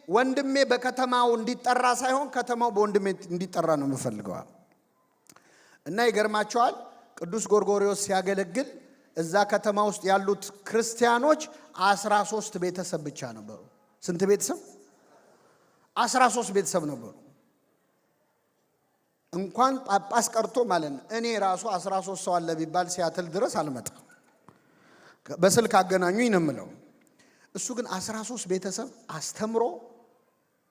ወንድሜ በከተማው እንዲጠራ ሳይሆን ከተማው በወንድሜ እንዲጠራ ነው የምፈልገው። እና ይገርማቸዋል ቅዱስ ጎርጎርዮስ ሲያገለግል እዛ ከተማ ውስጥ ያሉት ክርስቲያኖች 13 ቤተሰብ ብቻ ነበሩ። ስንት ቤተሰብ? 13 ቤተሰብ ነበሩ። እንኳን ጳጳስ ቀርቶ ማለት ነው። እኔ ራሱ 13 ሰው አለ ቢባል ሲያትል ድረስ አልመጣም። በስልክ አገናኙኝ ነው የምለው። እሱ ግን 13 ቤተሰብ አስተምሮ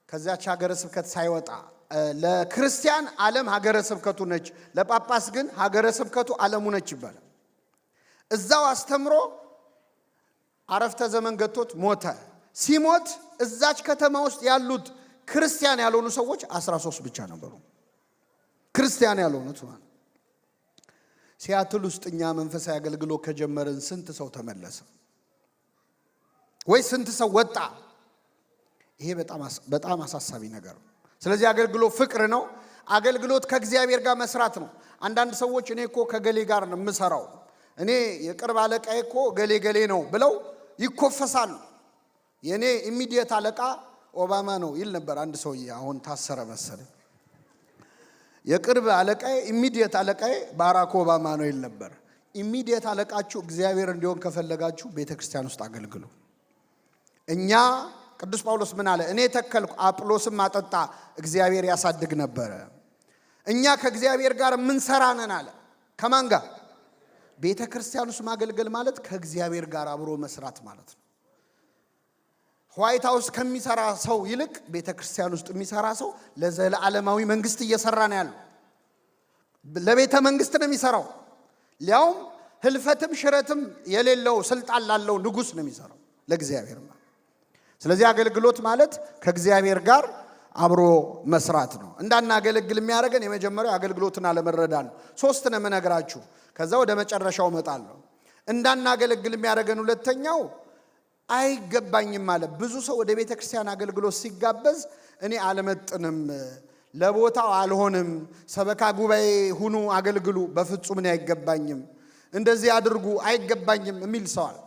ከዛች ሀገረ ስብከት ሳይወጣ ለክርስቲያን ዓለም ሀገረ ስብከቱ ነች፣ ለጳጳስ ግን ሀገረ ስብከቱ ዓለሙ ነች ይባላል። እዛው አስተምሮ አረፍተ ዘመን ገጥቶት ሞተ። ሲሞት እዛች ከተማ ውስጥ ያሉት ክርስቲያን ያልሆኑ ሰዎች 13 ብቻ ነበሩ። ክርስቲያን ያልሆኑት ማለት ሲያትል ውስጥ እኛ መንፈሳዊ አገልግሎት ከጀመርን ስንት ሰው ተመለሰ? ወይ ስንት ሰው ወጣ? ይሄ በጣም አሳሳቢ ነገር ነው። ስለዚህ አገልግሎት ፍቅር ነው። አገልግሎት ከእግዚአብሔር ጋር መስራት ነው። አንዳንድ ሰዎች እኔ እኮ ከገሌ ጋር ነው የምሰራው፣ እኔ የቅርብ አለቃዬ እኮ ገሌ ገሌ ነው ብለው ይኮፈሳሉ። የኔ ኢሚዲየት አለቃ ኦባማ ነው ይል ነበር አንድ ሰውዬ፣ አሁን ታሰረ መሰለኝ። የቅርብ አለቃዬ ኢሚዲየት አለቃዬ ባራክ ኦባማ ነው ይል ነበር። ኢሚዲየት አለቃችሁ እግዚአብሔር እንዲሆን ከፈለጋችሁ ቤተክርስቲያን ውስጥ አገልግሉ። እኛ ቅዱስ ጳውሎስ ምን አለ? እኔ ተከልኩ አጵሎስም አጠጣ፣ እግዚአብሔር ያሳድግ ነበረ። እኛ ከእግዚአብሔር ጋር የምንሰራ ነን አለ። ከማን ጋር? ቤተክርስቲያን ውስጥ ማገልገል ማለት ከእግዚአብሔር ጋር አብሮ መስራት ማለት ነው። ዋይት ሃውስ ከሚሰራ ሰው ይልቅ ቤተክርስቲያን ውስጥ የሚሰራ ሰው ለዘላለማዊ መንግስት እየሰራ ነው ያለው። ለቤተ መንግስት ነው የሚሰራው። ሊያውም ህልፈትም ሽረትም የሌለው ስልጣን ላለው ንጉስ ነው የሚሰራው ለእግዚአብሔር ማለት። ስለዚህ አገልግሎት ማለት ከእግዚአብሔር ጋር አብሮ መስራት ነው። እንዳናገለግል የሚያደርገን የመጀመሪያው አገልግሎትን አለመረዳት ነው። 3 ነው የምነግራችሁ፣ ከዛ ወደ መጨረሻው እመጣለሁ። እንዳናገለግል የሚያደርገን ሁለተኛው አይገባኝም ማለት። ብዙ ሰው ወደ ቤተ ክርስቲያን አገልግሎት ሲጋበዝ እኔ አልመጥንም፣ ለቦታው አልሆንም፣ ሰበካ ጉባኤ ሁኑ አገልግሉ፣ በፍጹም እኔ አይገባኝም፣ እንደዚህ አድርጉ አይገባኝም የሚል ሰዋል።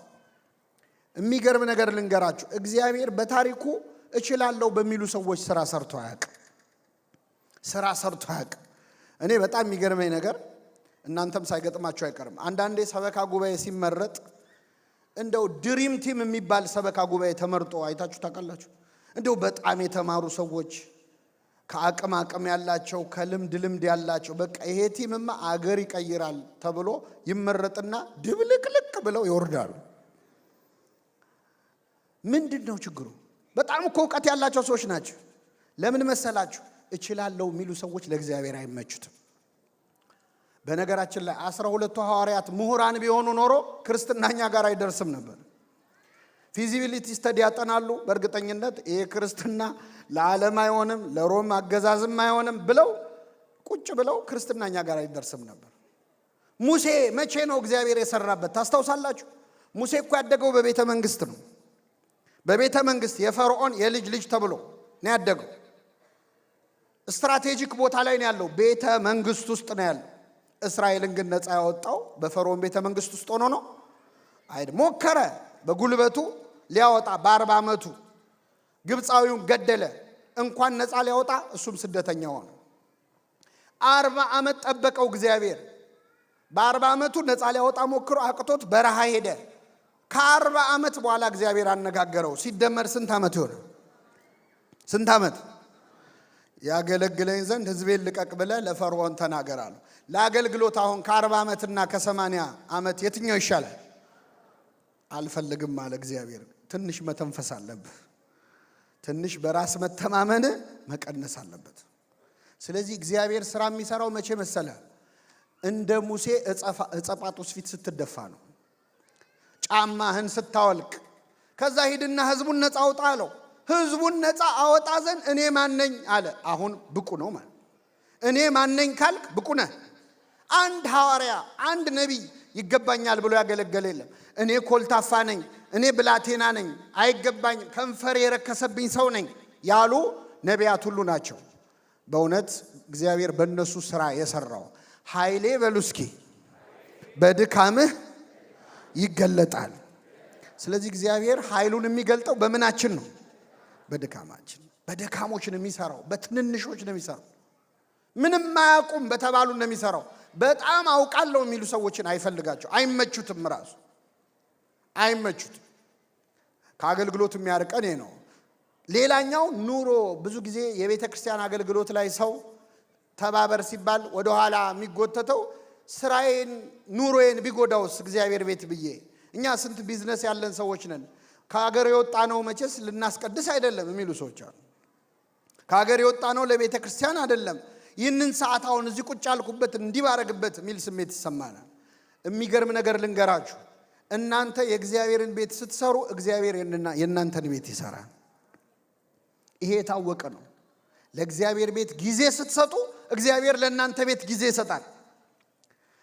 የሚገርም ነገር ልንገራችሁ፣ እግዚአብሔር በታሪኩ እችላለሁ በሚሉ ሰዎች ስራ ሰርቶ አያውቅ። እኔ በጣም የሚገርመኝ ነገር እናንተም ሳይገጥማችሁ አይቀርም። አንዳንዴ ሰበካ ጉባኤ ሲመረጥ እንደው ድሪም ቲም የሚባል ሰበካ ጉባኤ ተመርጦ አይታችሁ ታውቃላችሁ? እንደው በጣም የተማሩ ሰዎች ከአቅም ያላቸው ከልምድ ያላቸው በቃ ይሄ ቲምማ አገር ይቀይራል ተብሎ ይመረጥና ድብልቅልቅ ብለው ይወርዳሉ። ምንድነው ችግሩ? በጣም እኮ ዕውቀት ያላቸው ሰዎች ናቸው። ለምን መሰላችሁ? እችላለሁ የሚሉ ሰዎች ለእግዚአብሔር አይመቹትም። በነገራችን ላይ 12ቱ ሐዋርያት ምሁራን ቢሆኑ ኖሮ ክርስትናኛ ጋር አይደርስም ነበር። ፊዚቢሊቲ ስተዲ ያጠናሉ። በእርግጠኝነት ይሄ ክርስትና ለዓለም አይሆንም፣ ለሮም አገዛዝም አይሆንም ብለው ቁጭ ብለው ክርስትናኛ ጋር አይደርስም ነበር። ሙሴ መቼ ነው እግዚአብሔር የሰራበት ታስታውሳላችሁ? ሙሴ እኮ ያደገው በቤተ መንግስት ነው። በቤተ መንግስት የፈርዖን የልጅ ልጅ ተብሎ ነው ያደገው። ስትራቴጂክ ቦታ ላይ ነው ያለው። ቤተ መንግስት ውስጥ ነው ያለው። እስራኤልን ግን ነፃ ያወጣው በፈርዖን ቤተ መንግስት ውስጥ ሆኖ ነው አይደል? ሞከረ በጉልበቱ ሊያወጣ በ40 ዓመቱ ግብፃዊውን ገደለ። እንኳን ነፃ ሊያወጣ እሱም ስደተኛ ሆነ። 40 ዓመት ጠበቀው እግዚአብሔር። በ40 ዓመቱ ነፃ ሊያወጣ ሞክሮ አቅቶት በረሃ ሄደ። ከ40 ዓመት በኋላ እግዚአብሔር አነጋገረው። ሲደመር ስንት ዓመት ይሆነ? ስንት ዓመት? ያገለግለኝ ዘንድ ሕዝቤን ልቀቅ ብለህ ለፈርዖን ተናገር አለው። ለአገልግሎት አሁን ከ40 ዓመትና ከ80 ዓመት የትኛው ይሻላል? አልፈልግም አለ እግዚአብሔር። ትንሽ መተንፈስ አለብህ። ትንሽ በራስ መተማመን መቀነስ አለበት። ስለዚህ እግዚአብሔር ስራ የሚሰራው መቼ መሰለ? እንደ ሙሴ እጸጳጦስ ፊት ስትደፋ ነው። ጫማህን ስታወልቅ። ከዛ ሂድና ህዝቡን ነፃ አውጣ አለው። ህዝቡን ነፃ አወጣ ዘንድ እኔ ማነኝ አለ። አሁን ብቁ ነው ማለት። እኔ ማነኝ ካልክ ብቁ ነህ። አንድ ሐዋርያ አንድ ነቢይ ይገባኛል ብሎ ያገለገለ የለም። እኔ ኮልታፋ ነኝ፣ እኔ ብላቴና ነኝ፣ አይገባኝም፣ ከንፈር የረከሰብኝ ሰው ነኝ ያሉ ነቢያት ሁሉ ናቸው። በእውነት እግዚአብሔር በእነሱ ስራ የሰራው ኃይሌ በሉ እስኪ በድካምህ ይገለጣል። ስለዚህ እግዚአብሔር ኃይሉን የሚገልጠው በምናችን ነው? በድካማችን። በደካሞች ነው የሚሰራው፣ በትንንሾች ነው የሚሰራው። ምንም ማያውቁም በተባሉ ነው የሚሰራው። በጣም አውቃለሁ የሚሉ ሰዎችን አይፈልጋቸው፣ አይመቹትም፣ ራሱ አይመቹትም። ከአገልግሎት የሚያርቀን ነው። ሌላኛው ኑሮ። ብዙ ጊዜ የቤተ ክርስቲያን አገልግሎት ላይ ሰው ተባበር ሲባል ወደ ኋላ የሚጎተተው ስራዬን ኑሮዬን ቢጎዳውስ እግዚአብሔር ቤት ብዬ። እኛ ስንት ቢዝነስ ያለን ሰዎች ነን። ከሀገር የወጣ ነው መቼስ ልናስቀድስ አይደለም የሚሉ ሰዎች አሉ። ከሀገር የወጣ ነው ለቤተ ክርስቲያን አይደለም። ይህንን ሰዓት አሁን እዚህ ቁጭ ያልኩበት እንዲባረግበት የሚል ስሜት ይሰማናል። የሚገርም ነገር ልንገራችሁ። እናንተ የእግዚአብሔርን ቤት ስትሰሩ እግዚአብሔር የእናንተን ቤት ይሰራል። ይሄ የታወቀ ነው። ለእግዚአብሔር ቤት ጊዜ ስትሰጡ እግዚአብሔር ለእናንተ ቤት ጊዜ ይሰጣል።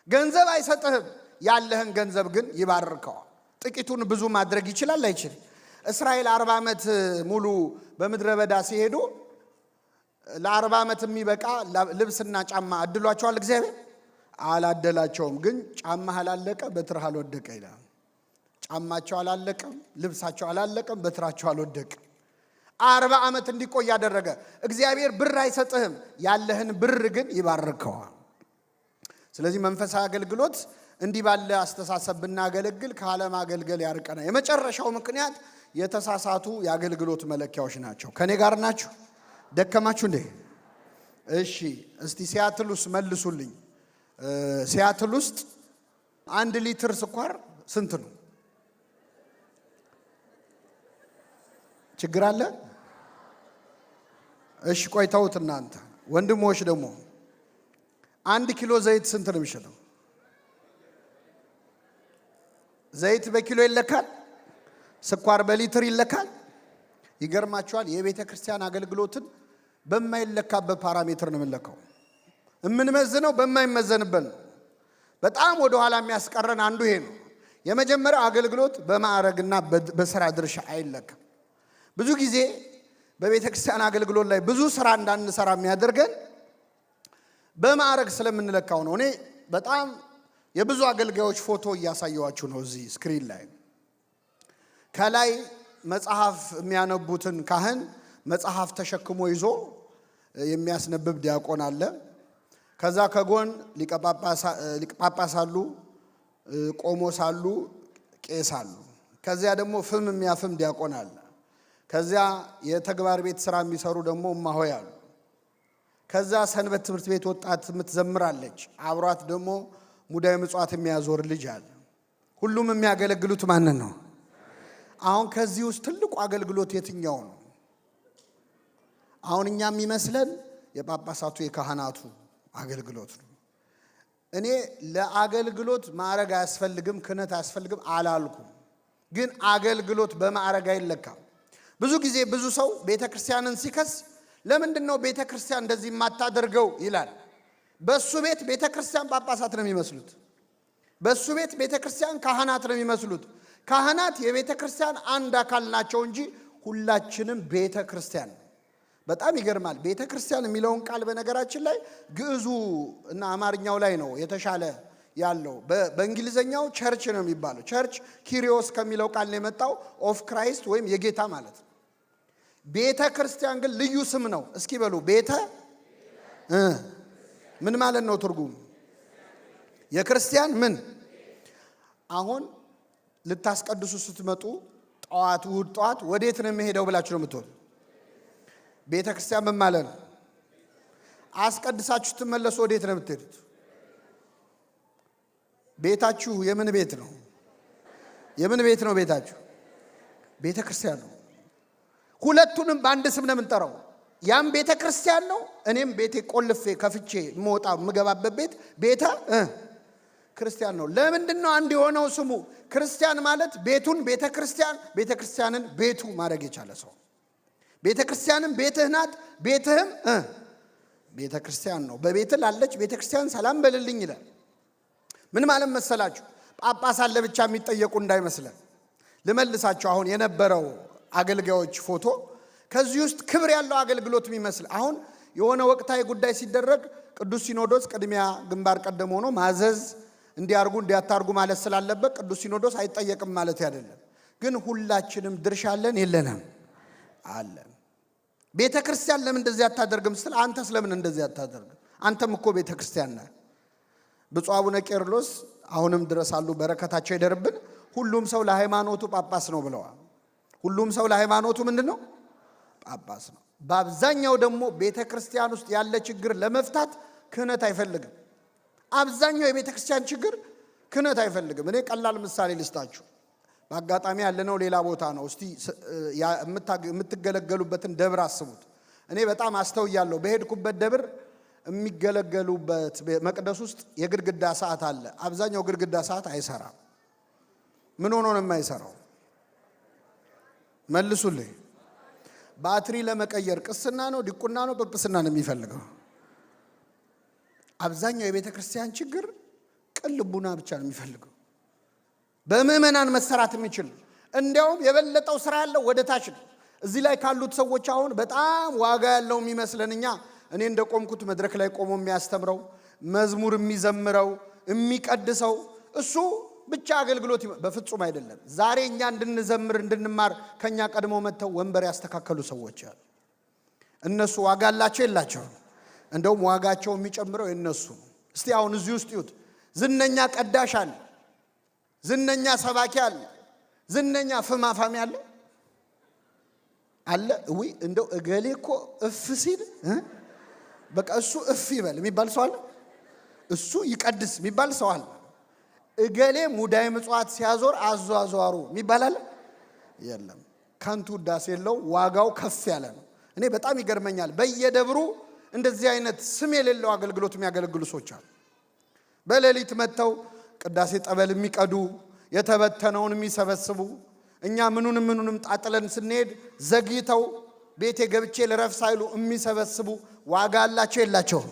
ገንዘብ አይሰጥህም፣ ያለህን ገንዘብ ግን ይባርከዋል። ጥቂቱን ብዙ ማድረግ ይችላል አይችልም? እስራኤል 40 ዓመት ሙሉ በምድረ በዳ ሲሄዱ ለ40 ዓመት የሚበቃ ልብስና ጫማ አድሏቸዋል እግዚአብሔር? አላደላቸውም። ግን ጫማህ አላለቀ፣ በትርህ አልወደቀ ይላል። ጫማቸው አላለቀም፣ ልብሳቸው አላለቀም፣ በትራቸው አልወደቀ። 40 ዓመት እንዲቆይ ያደረገ እግዚአብሔር ብር አይሰጥህም፣ ያለህን ብር ግን ይባርከዋል። ስለዚህ መንፈሳዊ አገልግሎት እንዲህ ባለ አስተሳሰብ ብናገለግል ከዓለም አገልግል ያርቀናል። የመጨረሻው ምክንያት የተሳሳቱ የአገልግሎት መለኪያዎች ናቸው። ከኔ ጋር ናችሁ? ደከማችሁ እንዴ? እሺ፣ እስቲ ሲያትል ውስጥ መልሱልኝ። ሲያትል ውስጥ 1 ሊትር ስኳር ስንት ነው? ችግር አለ? እሺ ቆይታውት እናንተ ወንድሞች ደግሞ 1 ኪሎ ዘይት ስንት ነው የሚሸጠው? ዘይት በኪሎ ይለካል፣ ስኳር በሊትር ይለካል። ይገርማችኋል። የቤተ ክርስቲያን አገልግሎትን በማይለካበት ፓራሜትር ነው የምንለካው። የምንመዝነው በማይመዘንበት ነው። በጣም ወደ ኋላ የሚያስቀረን አንዱ ይሄ ነው። የመጀመሪያው አገልግሎት በማዕረግና በስራ ድርሻ አይለካም። ብዙ ጊዜ በቤተ ክርስቲያን አገልግሎት ላይ ብዙ ስራ እንዳንሰራ የሚያደርገን በማዕረግ ስለምንለካው ነው። እኔ በጣም የብዙ አገልጋዮች ፎቶ እያሳየዋችሁ ነው እዚህ ስክሪን ላይ። ከላይ መጽሐፍ የሚያነቡትን ካህን መጽሐፍ ተሸክሞ ይዞ የሚያስነብብ ዲያቆን አለ። ከዛ ከጎን ሊቀ ጳጳስ አሉ፣ ቆሞስ አሉ፣ ቄስ አሉ። ከዚያ ደግሞ ፍም የሚያፍም ዲያቆን አለ። ከዚያ የተግባር ቤት ስራ የሚሰሩ ደግሞ እማሆይ አሉ። ከዛ ሰንበት ትምህርት ቤት ወጣት የምትዘምራለች። አብሯት ደግሞ ሙዳየ ምጽዋት የሚያዞር ልጅ አለ። ሁሉም የሚያገለግሉት ማንን ነው? አሁን ከዚህ ውስጥ ትልቁ አገልግሎት የትኛው ነው? አሁን እኛ የሚመስለን የጳጳሳቱ የካህናቱ አገልግሎት ነው። እኔ ለአገልግሎት ማዕረግ አያስፈልግም፣ ክህነት አያስፈልግም አላልኩም። ግን አገልግሎት በማዕረግ አይለካም። ብዙ ጊዜ ብዙ ሰው ቤተክርስቲያንን ሲከስ ለምንድን ነው ቤተክርስቲያን እንደዚህ የማታደርገው ይላል። በሱ ቤት ቤተክርስቲያን ጳጳሳት ነው የሚመስሉት። በሱ ቤት ቤተክርስቲያን ካህናት ነው የሚመስሉት። ካህናት የቤተክርስቲያን አንድ አካል ናቸው እንጂ ሁላችንም ቤተክርስቲያን። በጣም ይገርማል። ቤተክርስቲያን የሚለውን ቃል በነገራችን ላይ ግዕዙ እና አማርኛው ላይ ነው የተሻለ ያለው። በእንግሊዘኛው ቸርች ነው የሚባለው። ቸርች ኪሪዮስ ከሚለው ቃል ነው የመጣው፣ ኦፍ ክራይስት ወይም የጌታ ማለት ነው። ቤተ ክርስቲያን ግን ልዩ ስም ነው። እስኪ በሉ ቤተ ምን ማለት ነው? ትርጉም የክርስቲያን ምን? አሁን ልታስቀድሱ ስትመጡ ጠዋት እሑድ ጠዋት ወዴት ነው የሚሄደው ብላችሁ ነው የምትወጡ? ቤተ ክርስቲያን ምን ማለት ነው? አስቀድሳችሁ ስትመለሱ ወዴት ነው የምትሄዱት? ቤታችሁ የምን ቤት ነው? የምን ቤት ነው ቤታችሁ? ቤተ ክርስቲያን ነው። ሁለቱንም በአንድ ስም ነው የምንጠራው። ያም ቤተ ክርስቲያን ነው፣ እኔም ቤቴ ቆልፌ ከፍቼ የምወጣ የምገባበት ቤት ቤተ ክርስቲያን ነው። ለምንድን ነው አንድ የሆነው ስሙ? ክርስቲያን ማለት ቤቱን ቤተ ክርስቲያን፣ ቤተ ክርስቲያንን ቤቱ ማድረግ የቻለ ሰው። ቤተ ክርስቲያንም ቤትህ ናት፣ ቤትህም ቤተ ክርስቲያን ነው። በቤት ላለች ቤተ ክርስቲያን ሰላም በልልኝ ይላል። ምን ማለት መሰላችሁ? ጳጳስ አለ ብቻ የሚጠየቁ እንዳይመስለን። ልመልሳችሁ። አሁን የነበረው አገልጋዮች ፎቶ ከዚህ ውስጥ ክብር ያለው አገልግሎት የሚመስል አሁን የሆነ ወቅታዊ ጉዳይ ሲደረግ ቅዱስ ሲኖዶስ ቅድሚያ ግንባር ቀደም ሆኖ ማዘዝ እንዲያርጉ እንዲያታርጉ ማለት ስላለበት ቅዱስ ሲኖዶስ አይጠየቅም ማለት አይደለም። ግን ሁላችንም ድርሻ አለን የለንም? አለን። ቤተክርስቲያን ለምን እንደዚህ አታደርግም ስትል አንተስ ለምን እንደዚህ አታደርግም? አንተም እኮ ቤተክርስቲያን ነህ። ብፁዕ አቡነ ቄርሎስ አሁንም ድረስ አሉ፣ በረከታቸው ይደርብን። ሁሉም ሰው ለሃይማኖቱ ጳጳስ ነው ብለዋል። ሁሉም ሰው ለሃይማኖቱ ምንድነው? ጳጳስ ነው። በአብዛኛው ደግሞ ቤተክርስቲያን ውስጥ ያለ ችግር ለመፍታት ክህነት አይፈልግም። አብዛኛው የቤተክርስቲያን ችግር ክህነት አይፈልግም። እኔ ቀላል ምሳሌ ልስጣችሁ። በአጋጣሚ ያለነው ሌላ ቦታ ነው። እስቲ የምትገለገሉበትን ደብር አስቡት። እኔ በጣም አስተውያለሁ። በሄድኩበት ደብር የሚገለገሉበት መቅደስ ውስጥ የግድግዳ ሰዓት አለ። አብዛኛው ግድግዳ ሰዓት አይሰራም። ምን ሆኖ ነው የማይሰራው? መልሱልኝ። ባትሪ ለመቀየር ቅስና ነው፣ ዲቁና ነው፣ ጵጵስና ነው የሚፈልገው? አብዛኛው የቤተ ክርስቲያን ችግር ቅን ልቡና ብቻ ነው የሚፈልገው። በምእመናን መሰራት የሚችል እንዲያውም የበለጠው ስራ ያለው ወደ ታች ነው። እዚህ ላይ ካሉት ሰዎች አሁን በጣም ዋጋ ያለው የሚመስለን እኔ እንደቆምኩት መድረክ ላይ ቆሞ የሚያስተምረው መዝሙር የሚዘምረው የሚቀድሰው እሱ ብቻ አገልግሎት በፍጹም አይደለም። ዛሬ እኛ እንድንዘምር እንድንማር ከኛ ቀድሞ መጥተው ወንበር ያስተካከሉ ሰዎች አሉ። እነሱ ዋጋ አላቸው የላቸው? እንደውም ዋጋቸው የሚጨምረው የነሱ ነው። እስቲ አሁን እዚህ ውስጥ ይዩት። ዝነኛ ቀዳሽ አለ፣ ዝነኛ ሰባኪ አለ፣ ዝነኛ ፍማፋሚ አለ አለ። እንደው እገሌ እኮ እፍ ሲል በቃ እሱ እፍ ይበል የሚባል ሰው አለ። እሱ ይቀድስ የሚባል ሰው አለ። እገሌ ሙዳይ ምጽዋት ሲያዞር አዟዟሩ የሚባል አለ የለም። ከንቱ ውዳሴ የለው፣ ዋጋው ከፍ ያለ ነው። እኔ በጣም ይገርመኛል። በየደብሩ እንደዚህ አይነት ስም የሌለው አገልግሎት የሚያገለግሉ ሰዎች አሉ። በሌሊት መጥተው ቅዳሴ ጠበል የሚቀዱ የተበተነውን የሚሰበስቡ እኛ ምኑንም ጣጥለን ስንሄድ ዘግይተው ቤቴ ገብቼ ልረፍ ሳይሉ የሚሰበስቡ ዋጋ አላቸው የላቸው?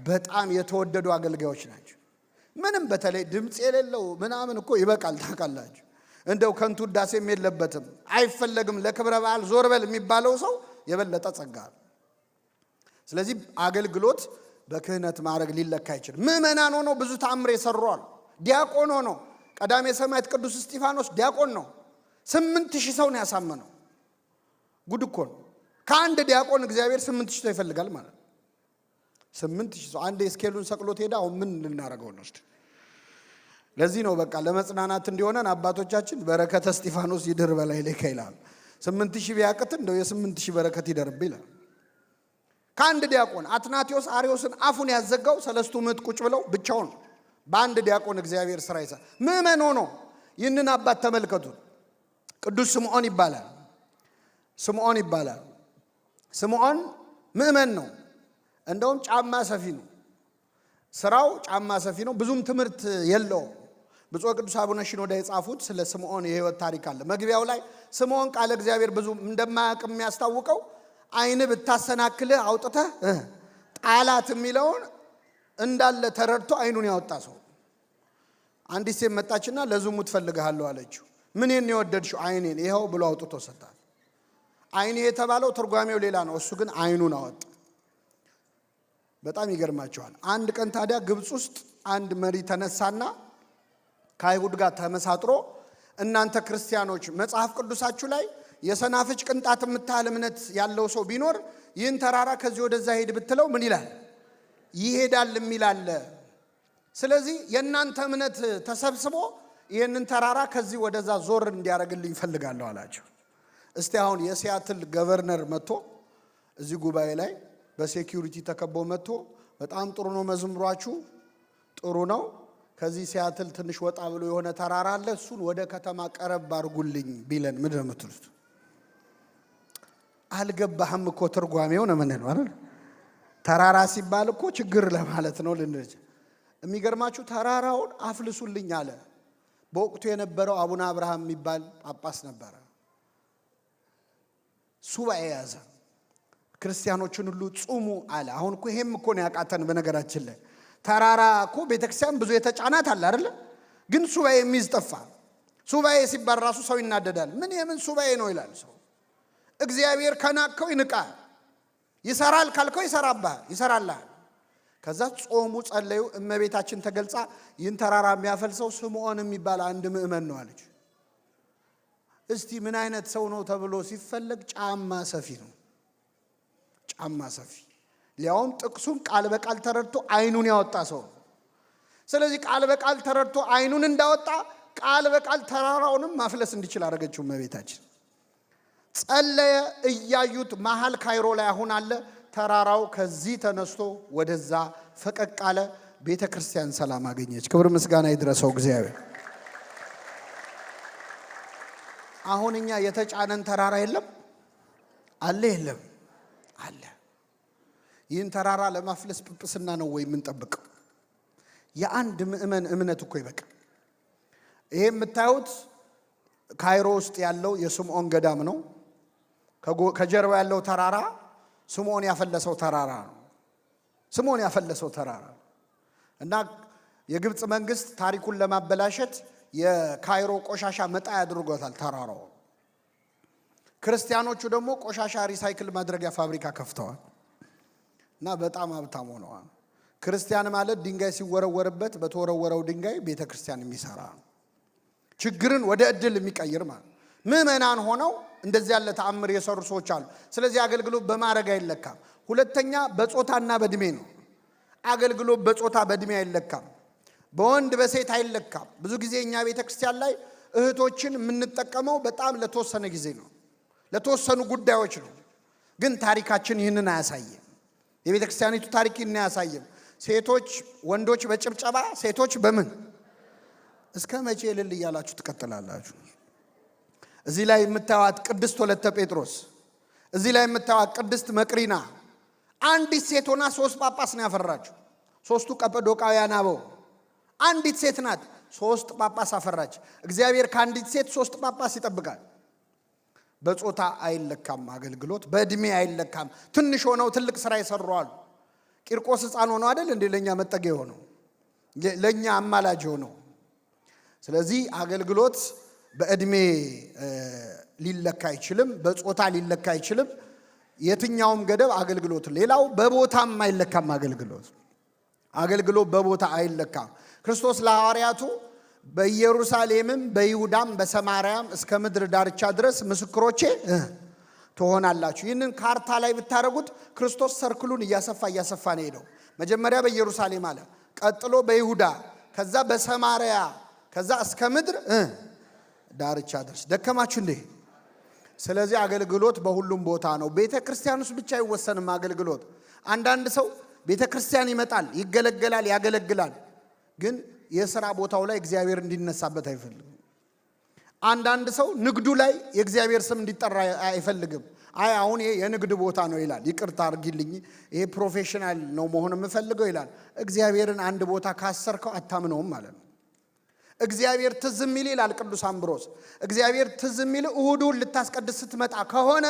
በጣም የተወደዱ አገልጋዮች ናቸው። ምንም በተለይ ድምፅ የሌለው ምናምን እኮ ይበቃል። ታውቃላችሁ፣ እንደው ከንቱ ውዳሴም የለበትም አይፈለግም። ለክብረ በዓል ዞር በል የሚባለው ሰው የበለጠ ጸጋ። ስለዚህ አገልግሎት በክህነት ማድረግ ሊለካ አይችልም። ምእመናን ሆነው ብዙ ተአምር የሰሯል። ዲያቆን ሆኖ ቀዳሜ ሰማዕት ቅዱስ እስጢፋኖስ ዲያቆን ነው። 8000 ሰው ነው ያሳመነው። ጉድ እኮ ነው። ከአንድ ዲያቆን እግዚአብሔር 8000 ሰው ይፈልጋል ማለት ነው። 8000 ሰው አንድ ስኬሉን ሰቅሎት ሄዳ አሁን ምን ልናረገው ነው? ለዚህ ነው በቃ ለመጽናናት እንዲሆነን አባቶቻችን በረከተ እስጢፋኖስ ይድር በላይ ለከ ይላል። 8000 ቢያቅት እንደው የ8000 በረከት ይደርብ ይላል። ከአንድ ዲያቆን አትናቴዎስ አርዮስን አፉን ያዘጋው 3 ምዕት ቁጭ ብለው ብቻውን በአንድ ዲያቆን እግዚአብሔር ስራ ይሰራል። ምእመን ሆኖ ይህንን አባት ተመልከቱ። ቅዱስ ስምዖን ይባላል። ስምዖን ምእመን ነው። እንደውም ጫማ ሰፊ ነው። ስራው ጫማ ሰፊ ነው። ብዙም ትምህርት የለውም። ብፁዕ ቅዱስ አቡነ ሽኖዳ የጻፉት ስለ ስምዖን የህይወት ታሪክ አለ። መግቢያው ላይ ስምዖን ቃለ እግዚአብሔር ብዙ እንደማያውቅ የሚያስታውቀው አይን ብታሰናክልህ አውጥተህ ጣላት የሚለውን እንዳለ ተረድቶ አይኑን ያወጣ ሰው። አንዲት ሴት መጣችና ለዝሙት ፈልግሃለሁ አለችው። ምንን የወደድሽው? አይኔን። ይኸው ብሎ አውጥቶ ሰጣት። አይኔ የተባለው ትርጓሜው ሌላ ነው። እሱ ግን አይኑን አወጣ። በጣም ይገርማቸዋል። አንድ ቀን ታዲያ ግብፅ ውስጥ አንድ መሪ ተነሳና ከአይሁድ ጋር ተመሳጥሮ እናንተ ክርስቲያኖች መጽሐፍ ቅዱሳችሁ ላይ የሰናፍጭ ቅንጣት የምታህል እምነት ያለው ሰው ቢኖር ይህን ተራራ ከዚህ ወደዛ ሄድ ብትለው ምን ይላል? ይሄዳል የሚል አለ። ስለዚህ የእናንተ እምነት ተሰብስቦ ይህንን ተራራ ከዚህ ወደዛ ዞር እንዲያደርግልኝ ፈልጋለሁ አላቸው። እስቲ አሁን የሲያትል ገቨርነር መጥቶ እዚህ ጉባኤ ላይ በሴኪዩሪቲ ተከቦ መጥቶ በጣም ጥሩ ነው መዝሙራችሁ ጥሩ ነው፣ ከዚህ ሲያትል ትንሽ ወጣ ብሎ የሆነ ተራራ አለ፣ እሱን ወደ ከተማ ቀረብ አድርጉልኝ ቢለን ምንድን ነው የምትሉት? አልገባህም እኮ ትርጓሜው ነው ምን ነው? ተራራ ሲባል እኮ ችግር ለማለት ነው ልንል። የሚገርማችሁ ተራራውን አፍልሱልኝ አለ። በወቅቱ የነበረው አቡነ አብርሃም የሚባል ጳጳስ ነበረ። ሱባኤ ያዘ። ክርስቲያኖችን ሁሉ ጹሙ አለ። አሁን እኮ ይሄም እኮ ነው ያቃተን። በነገራችን ላይ ተራራ እኮ ቤተክርስቲያን ብዙ የተጫናት አለ አይደል? ግን ሱባኤ የሚይዝ ጠፋ። ሱባኤ ሲባል ራሱ ሰው ይናደዳል። ምን የምን ሱባኤ ነው ይላል ሰው። እግዚአብሔር ከናከው ይንቃል፣ ይሰራል ካልከው ይሰራልሃል። ከዛ ጾሙ ጸለዩ። እመቤታችን ተገልጻ ይህን ተራራ የሚያፈልሰው ስምዖን የሚባል አንድ ምእመን ነው አለች። እስቲ ምን አይነት ሰው ነው ተብሎ ሲፈለግ ጫማ ሰፊ ነው። ጫማ ሰፊ ሊያውም ጥቅሱን ቃል በቃል ተረድቶ አይኑን ያወጣ ሰው። ስለዚህ ቃል በቃል ተረድቶ አይኑን እንዳወጣ ቃል በቃል ተራራውንም ማፍለስ እንዲችል አደረገችው እመቤታችን። ጸለየ፣ እያዩት መሃል ካይሮ ላይ አሁን አለ። ተራራው ከዚህ ተነስቶ ወደዛ ፈቀቅ አለ። ቤተ ክርስቲያን ሰላም አገኘች። ክብር ምስጋና ይድረሰው እግዚአብሔር። አሁን እኛ የተጫነን ተራራ የለም አለ? የለም አለ። ይህን ተራራ ለማፍለስ ጵጵስና ነው ወይ የምንጠብቀው? የአንድ ምእመን እምነት እኮ ይበቃ። ይሄ የምታዩት ካይሮ ውስጥ ያለው የስምዖን ገዳም ነው። ከጀርባ ያለው ተራራ ስምዖን ያፈለሰው ተራራ ነው። ስምዖን ያፈለሰው ተራራ እና የግብፅ መንግስት ታሪኩን ለማበላሸት የካይሮ ቆሻሻ መጣያ አድርጎታል ተራራው። ክርስቲያኖቹ ደግሞ ቆሻሻ ሪሳይክል ማድረጊያ ፋብሪካ ከፍተዋል እና በጣም ሀብታም ሆነዋል። ክርስቲያን ማለት ድንጋይ ሲወረወርበት በተወረወረው ድንጋይ ቤተ ክርስቲያን የሚሰራ ነው። ችግርን ወደ እድል የሚቀይር ማለት ምእመናን ሆነው እንደዚህ ያለ ተአምር የሰሩ ሰዎች አሉ። ስለዚህ አገልግሎት በማድረግ አይለካም። ሁለተኛ በጾታና በእድሜ ነው። አገልግሎት በጾታ በእድሜ አይለካም። በወንድ በሴት አይለካም። ብዙ ጊዜ እኛ ቤተ ክርስቲያን ላይ እህቶችን የምንጠቀመው በጣም ለተወሰነ ጊዜ ነው፣ ለተወሰኑ ጉዳዮች ነው። ግን ታሪካችን ይህንን አያሳየም። የቤተ ክርስቲያኒቱ ታሪክ ይህንን አያሳየም። ሴቶች ወንዶች በጭብጨባ ሴቶች በምን እስከ መቼ እልል እያላችሁ ትቀጥላላችሁ? እዚህ ላይ የምታዩት ቅድስት ወለተ ጴጥሮስ፣ እዚህ ላይ የምታዩት ቅድስት መቅሪና አንዲት ሴት ሆና 3 ጳጳስ ነው ያፈራችሁ። 3ቱ ቀጰዶቃውያን አበው። አንዲት ሴት ናት 3 ጳጳስ አፈራች። እግዚአብሔር ከአንዲት ሴት 3 ጳጳስ ይጠብቃል። በጾታ አይለካም አገልግሎት፣ በእድሜ አይለካም። ትንሽ ሆነው ትልቅ ስራ ይሰሩዋል። ቂርቆስ ሕፃን ሆኖ አይደል እንዴ ለኛ መጠጊያ ሆነው ለኛ አማላጅ ሆነው። ስለዚህ አገልግሎት በእድሜ ሊለካ አይችልም፣ በጾታ ሊለካ አይችልም። የትኛውም ገደብ አገልግሎት። ሌላው በቦታም አይለካም አገልግሎት በቦታ አይለካም። ክርስቶስ ለሐዋርያቱ በኢየሩሳሌምም በይሁዳም በሰማርያም እስከ ምድር ዳርቻ ድረስ ምስክሮቼ ትሆናላችሁ። ይህንን ካርታ ላይ ብታረጉት ክርስቶስ ሰርክሉን እያሰፋ ነው ሄደው። መጀመሪያ በኢየሩሳሌም አለ፣ ቀጥሎ በይሁዳ፣ ከዛ በሰማርያ፣ ከዛ እስከ ምድር ዳርቻ ድረስ። ደከማችሁ እንዴ? ስለዚህ አገልግሎት በሁሉም ቦታ ነው። ቤተ ክርስቲያን ውስጥ ብቻ አይወሰንም አገልግሎት። አንዳንድ ሰው ቤተ ክርስቲያን ይመጣል፣ ይገለገላል፣ ያገለግላል፣ ግን የሥራ ቦታው ላይ እግዚአብሔር እንዲነሳበት አይፈልግም። አንዳንድ ሰው ንግዱ ላይ የእግዚአብሔር ስም እንዲጠራ አይፈልግም። አይ አሁን ይሄ የንግድ ቦታ ነው ይላል። ይቅርታ አድርጊልኝ፣ ይሄ ፕሮፌሽናል ነው መሆን የምፈልገው ይላል። እግዚአብሔርን አንድ ቦታ ካሰርከው አታምነውም ማለት ነው። እግዚአብሔር ትዝ የሚል ይላል ቅዱስ አምብሮስ፣ እግዚአብሔር ትዝ የሚል እሁዱን ልታስቀድስ ስትመጣ ከሆነ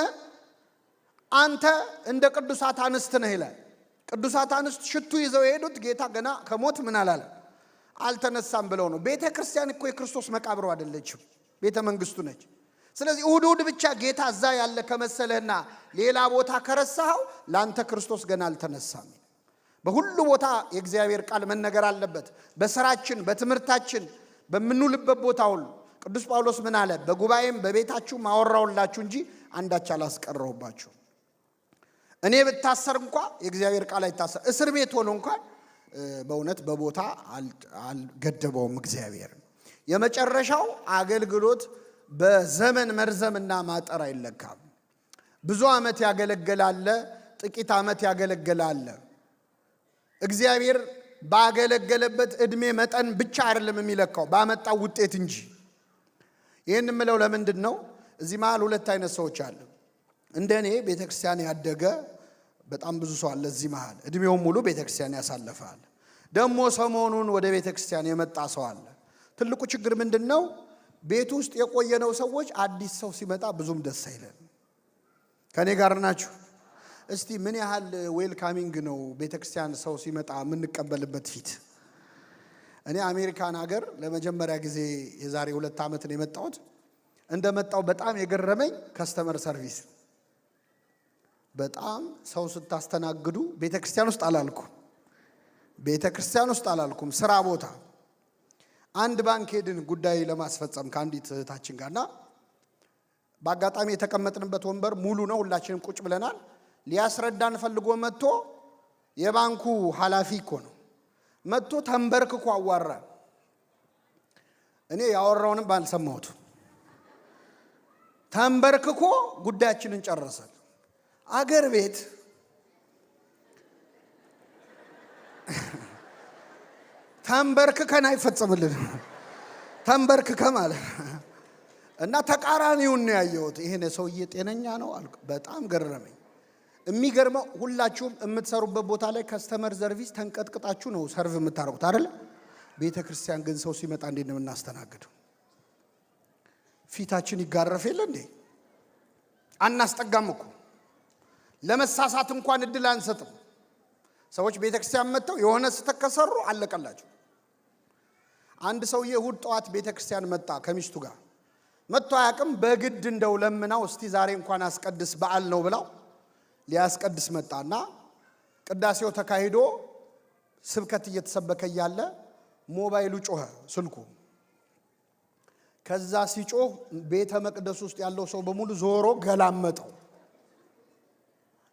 አንተ እንደ ቅዱሳት አንስት ነህ ይላል። ቅዱሳት አንስት ሽቱ ይዘው የሄዱት ጌታ ገና ከሞት ምን አላለ አልተነሳም ብለው ነው። ቤተ ክርስቲያን እኮ የክርስቶስ መቃብሩ አይደለችም፣ ቤተ መንግስቱ ነች። ስለዚህ እሁድ ብቻ ጌታ እዛ ያለ ከመሰለህና ሌላ ቦታ ከረሳኸው ላንተ ክርስቶስ ገና አልተነሳም። በሁሉ ቦታ የእግዚአብሔር ቃል መነገር አለበት። በስራችን፣ በትምህርታችን፣ በምንውልበት ቦታ ሁሉ ቅዱስ ጳውሎስ ምን አለ? በጉባኤም በቤታችሁ ማወራውላችሁ እንጂ አንዳች አላስቀረውባችሁ። እኔ ብታሰር እንኳን የእግዚአብሔር ቃል አይታሰር። እስር ቤት ሆኖ እንኳን በእውነት በቦታ አልገደበውም እግዚአብሔር። የመጨረሻው አገልግሎት በዘመን መርዘምና ማጠር አይለካም። ብዙ ዓመት ያገለግላል፣ ጥቂት ዓመት ያገለግላል። እግዚአብሔር ባገለገለበት እድሜ መጠን ብቻ አይደለም የሚለካው ባመጣው ውጤት እንጂ። ይህን የምለው ለምንድን ነው? እዚህ መሃል 2 አይነት ሰዎች አሉ። እንደኔ ቤተክርስቲያን ያደገ በጣም ብዙ ሰው አለ። እዚህ መሃል እድሜውን ሙሉ ቤተክርስቲያን ያሳለፋል። ደግሞ ሰሞኑን ወደ ቤተክርስቲያን የመጣ ሰው አለ። ትልቁ ችግር ምንድን ነው? ቤት ውስጥ የቆየነው ሰዎች አዲስ ሰው ሲመጣ ብዙም ደስ አይለን። ከኔ ጋር ናችሁ? እስቲ ምን ያህል ዌልካሚንግ ነው ቤተክርስቲያን ሰው ሲመጣ የምንቀበልበት ፊት? እኔ አሜሪካን ሀገር ለመጀመሪያ ጊዜ የዛሬ 2 ዓመት ነው የመጣሁት። እንደመጣው በጣም የገረመኝ ከስተመር ሰርቪስ። በጣም ሰው ስታስተናግዱ ቤተክርስቲያን ውስጥ አላልኩም፣ ስራ ቦታ አንድ ባንክ ሄድን ጉዳይ ለማስፈጸም ከአንዲት እህታችን ጋርና በአጋጣሚ የተቀመጥንበት ወንበር ሙሉ ነው። ሁላችንም ቁጭ ብለናል። ሊያስረዳን ፈልጎ መጥቶ የባንኩ ኃላፊ እኮ ነው መጥቶ ተንበርክኮ አዋራ። እኔ ያወራውንም ባልሰማሁት ተንበርክኮ ጉዳያችንን ጨረሰል። አገር ቤት ተንበርክከን አይፈጸምልን ተንበርክከ ማለት እና ተቃራኒውን ነው ያየሁት። ይሄን ሰውዬ ጤነኛ ነው አልኩ። በጣም ገረመኝ። የሚገርመው ሁላችሁም የምትሰሩበት ቦታ ላይ ከስተመር ሰርቪስ ተንቀጥቅጣችሁ ነው ሰርቭ የምታረጉት አይደል? ቤተ ክርስቲያን ግን ሰው ሲመጣ እንዴት ነው የምናስተናግደው? ፊታችን ይጋረፍ የለ እንዴ? አናስጠጋም እኮ ለመሳሳት እንኳን እድል አንሰጥም። ሰዎች ቤተ ክርስቲያን መጥተው የሆነ ስተከሰሩ አለቀላቸው። አንድ ሰውዬ እሑድ ጠዋት ቤተ ክርስቲያን መጣ ከሚስቱ ጋር መጥቶ አያውቅም። በግድ እንደው ለምናው እስቲ ዛሬ እንኳን አስቀድስ በዓል ነው ብላው ሊያስቀድስ መጣና ቅዳሴው ተካሂዶ ስብከት እየተሰበከ ያለ ሞባይሉ ጮኸ፣ ስልኩ። ከዛ ሲጮህ ቤተ መቅደስ ውስጥ ያለው ሰው በሙሉ ዞሮ ገላመጠው።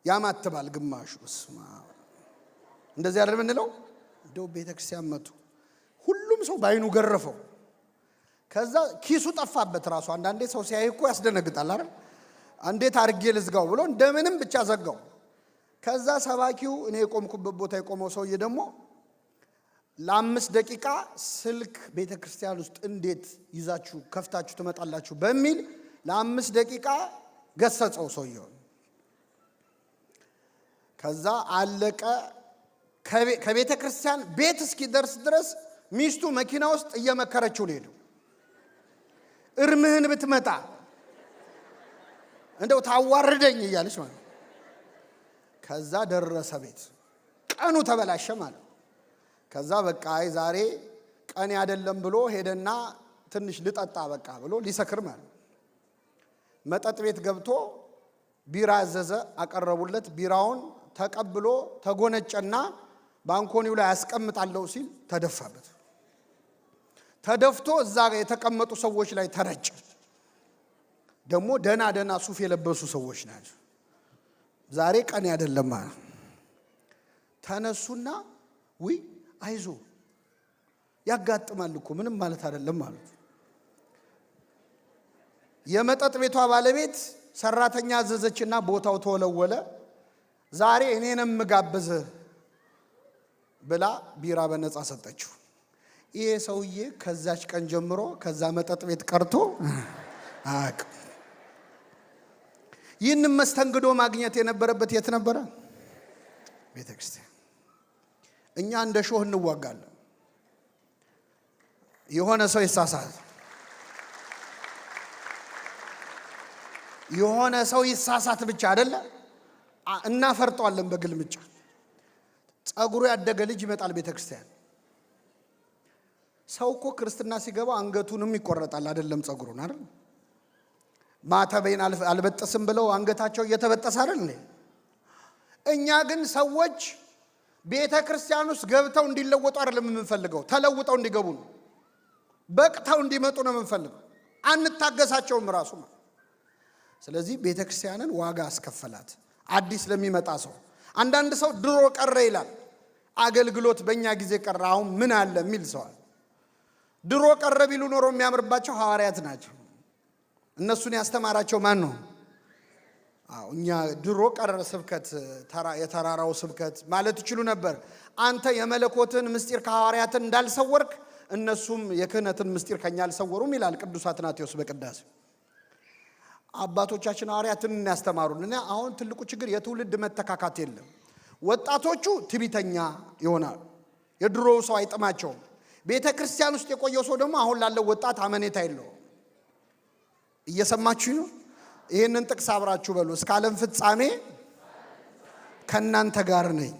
ያማትባል ግማሹ። እስማ እንደዚህ አይደል ምንለው? እንደው ቤተ ክርስቲያን መጡ። ሁሉም ሰው ባይኑ ገረፈው። ከዛ ኪሱ ጠፋበት ራሱ። አንዳንዴ ሰው ሲያይ እኮ ያስደነግጣል አይደል? እንዴት አርጌ ልዝጋው ብሎ እንደምንም ብቻ ዘጋው። ከዛ ሰባኪው እኔ የቆምኩበት ቦታ የቆመው ሰውዬ ደግሞ ለ5 ደቂቃ ስልክ ቤተ ክርስቲያን ውስጥ እንዴት ይዛችሁ ከፍታችሁ ትመጣላችሁ በሚል ለ5 ደቂቃ ገሰጸው ሰውየው። ከዛ አለቀ። ከቤተ ክርስቲያን ቤት እስኪደርስ ድረስ ሚስቱ መኪና ውስጥ እየመከረችው ነው ሄደው እርምህን ብትመጣ እንደው ታዋርደኝ እያለች ማለት። ከዛ ደረሰ ቤት። ቀኑ ተበላሸ ማለት። ከዛ በቃ አይ ዛሬ ቀን አይደለም ብሎ ሄደና ትንሽ ልጠጣ በቃ ብሎ ሊሰክር ማለት። መጠጥ ቤት ገብቶ ቢራ አዘዘ፣ አቀረቡለት። ቢራውን ተቀብሎ ተጎነጨና ባንኮኒው ላይ ያስቀምጣለው ሲል ተደፋበት። ተደፍቶ እዛ የተቀመጡ ሰዎች ላይ ተረጨ። ደግሞ ደና ሱፍ የለበሱ ሰዎች ናቸው። ዛሬ ቀን አይደለም ማለት ተነሱና ውይ አይዞ ያጋጥማል እኮ ምንም ማለት አይደለም ማለት። የመጠጥ ቤቷ ባለቤት ሰራተኛ አዘዘችና ቦታው ተወለወለ። ዛሬ እኔንም ጋብዘ ብላ ቢራ በነፃ ሰጠችው። ይሄ ሰውዬ ከዛች ቀን ጀምሮ ከዛ መጠጥ ቤት ቀርቶ አቅ ይህንን መስተንግዶ ማግኘት የነበረበት የት ነበረ? ቤተ ክርስቲያን። እኛ እንደ ሾህ እንዋጋለን። የሆነ ሰው ይሳሳት የሆነ ሰው ይሳሳት ብቻ አይደለ እናፈርጠዋለን በግልምጫ። ጸጉሩ ያደገ ልጅ ይመጣል ቤተ ክርስቲያን። ሰው እኮ ክርስትና ሲገባ አንገቱንም ይቆረጣል አይደለም ጸጉሩን አይደል? ማተቤን አልበጠስም ብለው አንገታቸው እየተበጠሰ አይደል እንዴ? እኛ ግን ሰዎች ቤተ ክርስቲያን ውስጥ ገብተው እንዲለወጡ አይደለም የምንፈልገው፣ ተለውጠው እንዲገቡ ነው። በቅተው እንዲመጡ ነው የምንፈልገው። አንታገሳቸውም ራሱ። ስለዚህ ቤተ ክርስቲያንን ዋጋ አስከፈላት አዲስ ለሚመጣ ሰው። አንዳንድ ሰው ድሮ ቀረ ይላል። አገልግሎት በእኛ ጊዜ ቀረ አሁን ምን አለ የሚል ሰዋል። ድሮ ቀረ ቢሉ ኖሮ የሚያምርባቸው ሐዋርያት ናቸው። እነሱን ያስተማራቸው ማን ነው? እኛ ድሮ ቀረ ስብከት የተራራው ስብከት ማለት ይችሉ ነበር። አንተ የመለኮትን ምስጢር ከሐዋርያትን እንዳልሰወርክ እነሱም የክህነትን ምስጢር ከኛ አልሰወሩም ይላል ቅዱስ አትናቴዎስ በቅዳሴ። አባቶቻችን ሐዋርያትን ያስተማሩን። አሁን ትልቁ ችግር የትውልድ መተካካት የለም። ወጣቶቹ ትቢተኛ ይሆናል። የድሮው ሰው አይጥማቸውም። ቤተ ክርስቲያን ውስጥ የቆየው ሰው ደግሞ አሁን ላለው ወጣት አመኔታ የለው። እየሰማችሁ ነው? ይህንን ጥቅስ አብራችሁ በሉ። እስከ ዓለም ፍጻሜ ከእናንተ ጋር ነኝ።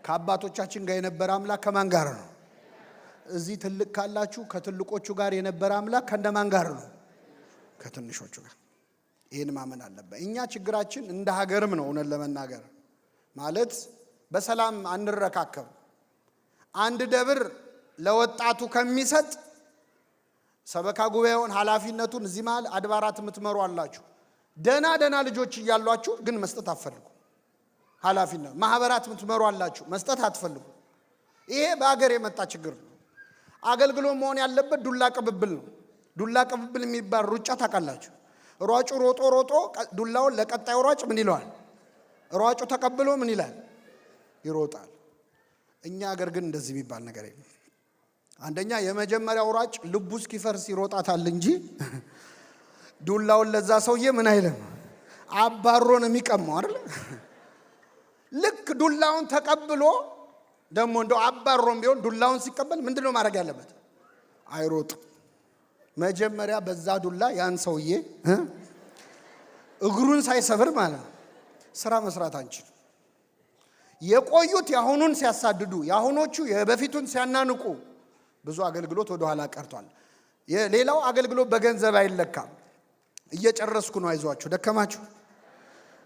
ከአባቶቻችን ጋር የነበረ አምላክ ከማን ጋር ነው? እዚህ ትልቅ ካላችሁ ከትልቆቹ ጋር የነበረ አምላክ ከእንደማን ጋር ነው? ከትንሾቹ ጋር። ይህን ማመን አለበት። እኛ ችግራችን እንደ ሀገርም ነው እውነት ለመናገር ማለት በሰላም አንረካከብ። አንድ ደብር ለወጣቱ ከሚሰጥ ሰበካ ጉባኤውን ኃላፊነቱን እዚህ መሃል አድባራት የምትመሩ አላችሁ። ደና ልጆች እያሏችሁ ግን መስጠት አትፈልጉ። ኃላፊነት ማህበራት የምትመሩ አላችሁ፣ መስጠት አትፈልጉ። ይሄ በአገር የመጣ ችግር ነው። አገልግሎት መሆን ያለበት ዱላ ቅብብል ነው። ዱላ ቅብብል የሚባል ሩጫ ታውቃላችሁ? ሯጩ ሮጦ ዱላውን ለቀጣዩ ሯጭ ምን ይለዋል? ሯጩ ተቀብሎ ምን ይላል? ይሮጣል። እኛ አገር ግን እንደዚህ የሚባል ነገር የለም። አንደኛ የመጀመሪያው ሯጭ ልቡ እስኪፈርስ ይሮጣታል እንጂ ዱላውን ለዛ ሰውዬ ምን አይልም፣ አባሮ ነው የሚቀማው አይደል? ልክ ዱላውን ተቀብሎ ደግሞ እንደው አባሮም ቢሆን ዱላውን ሲቀበል ምንድነው ማድረግ ያለበት? አይሮጥም። መጀመሪያ በዛ ዱላ ያን ሰውዬ እግሩን ሳይሰብር ማለት ስራ መስራት አንችል። የቆዩት ያሁኑን ሲያሳድዱ፣ ያሁኖቹ የበፊቱን ሲያናንቁ ብዙ አገልግሎት ወደ ኋላ ቀርቷል። ሌላው አገልግሎት በገንዘብ አይለካም። እየጨረስኩ ነው፣ አይዟችሁ፣ ደከማችሁ።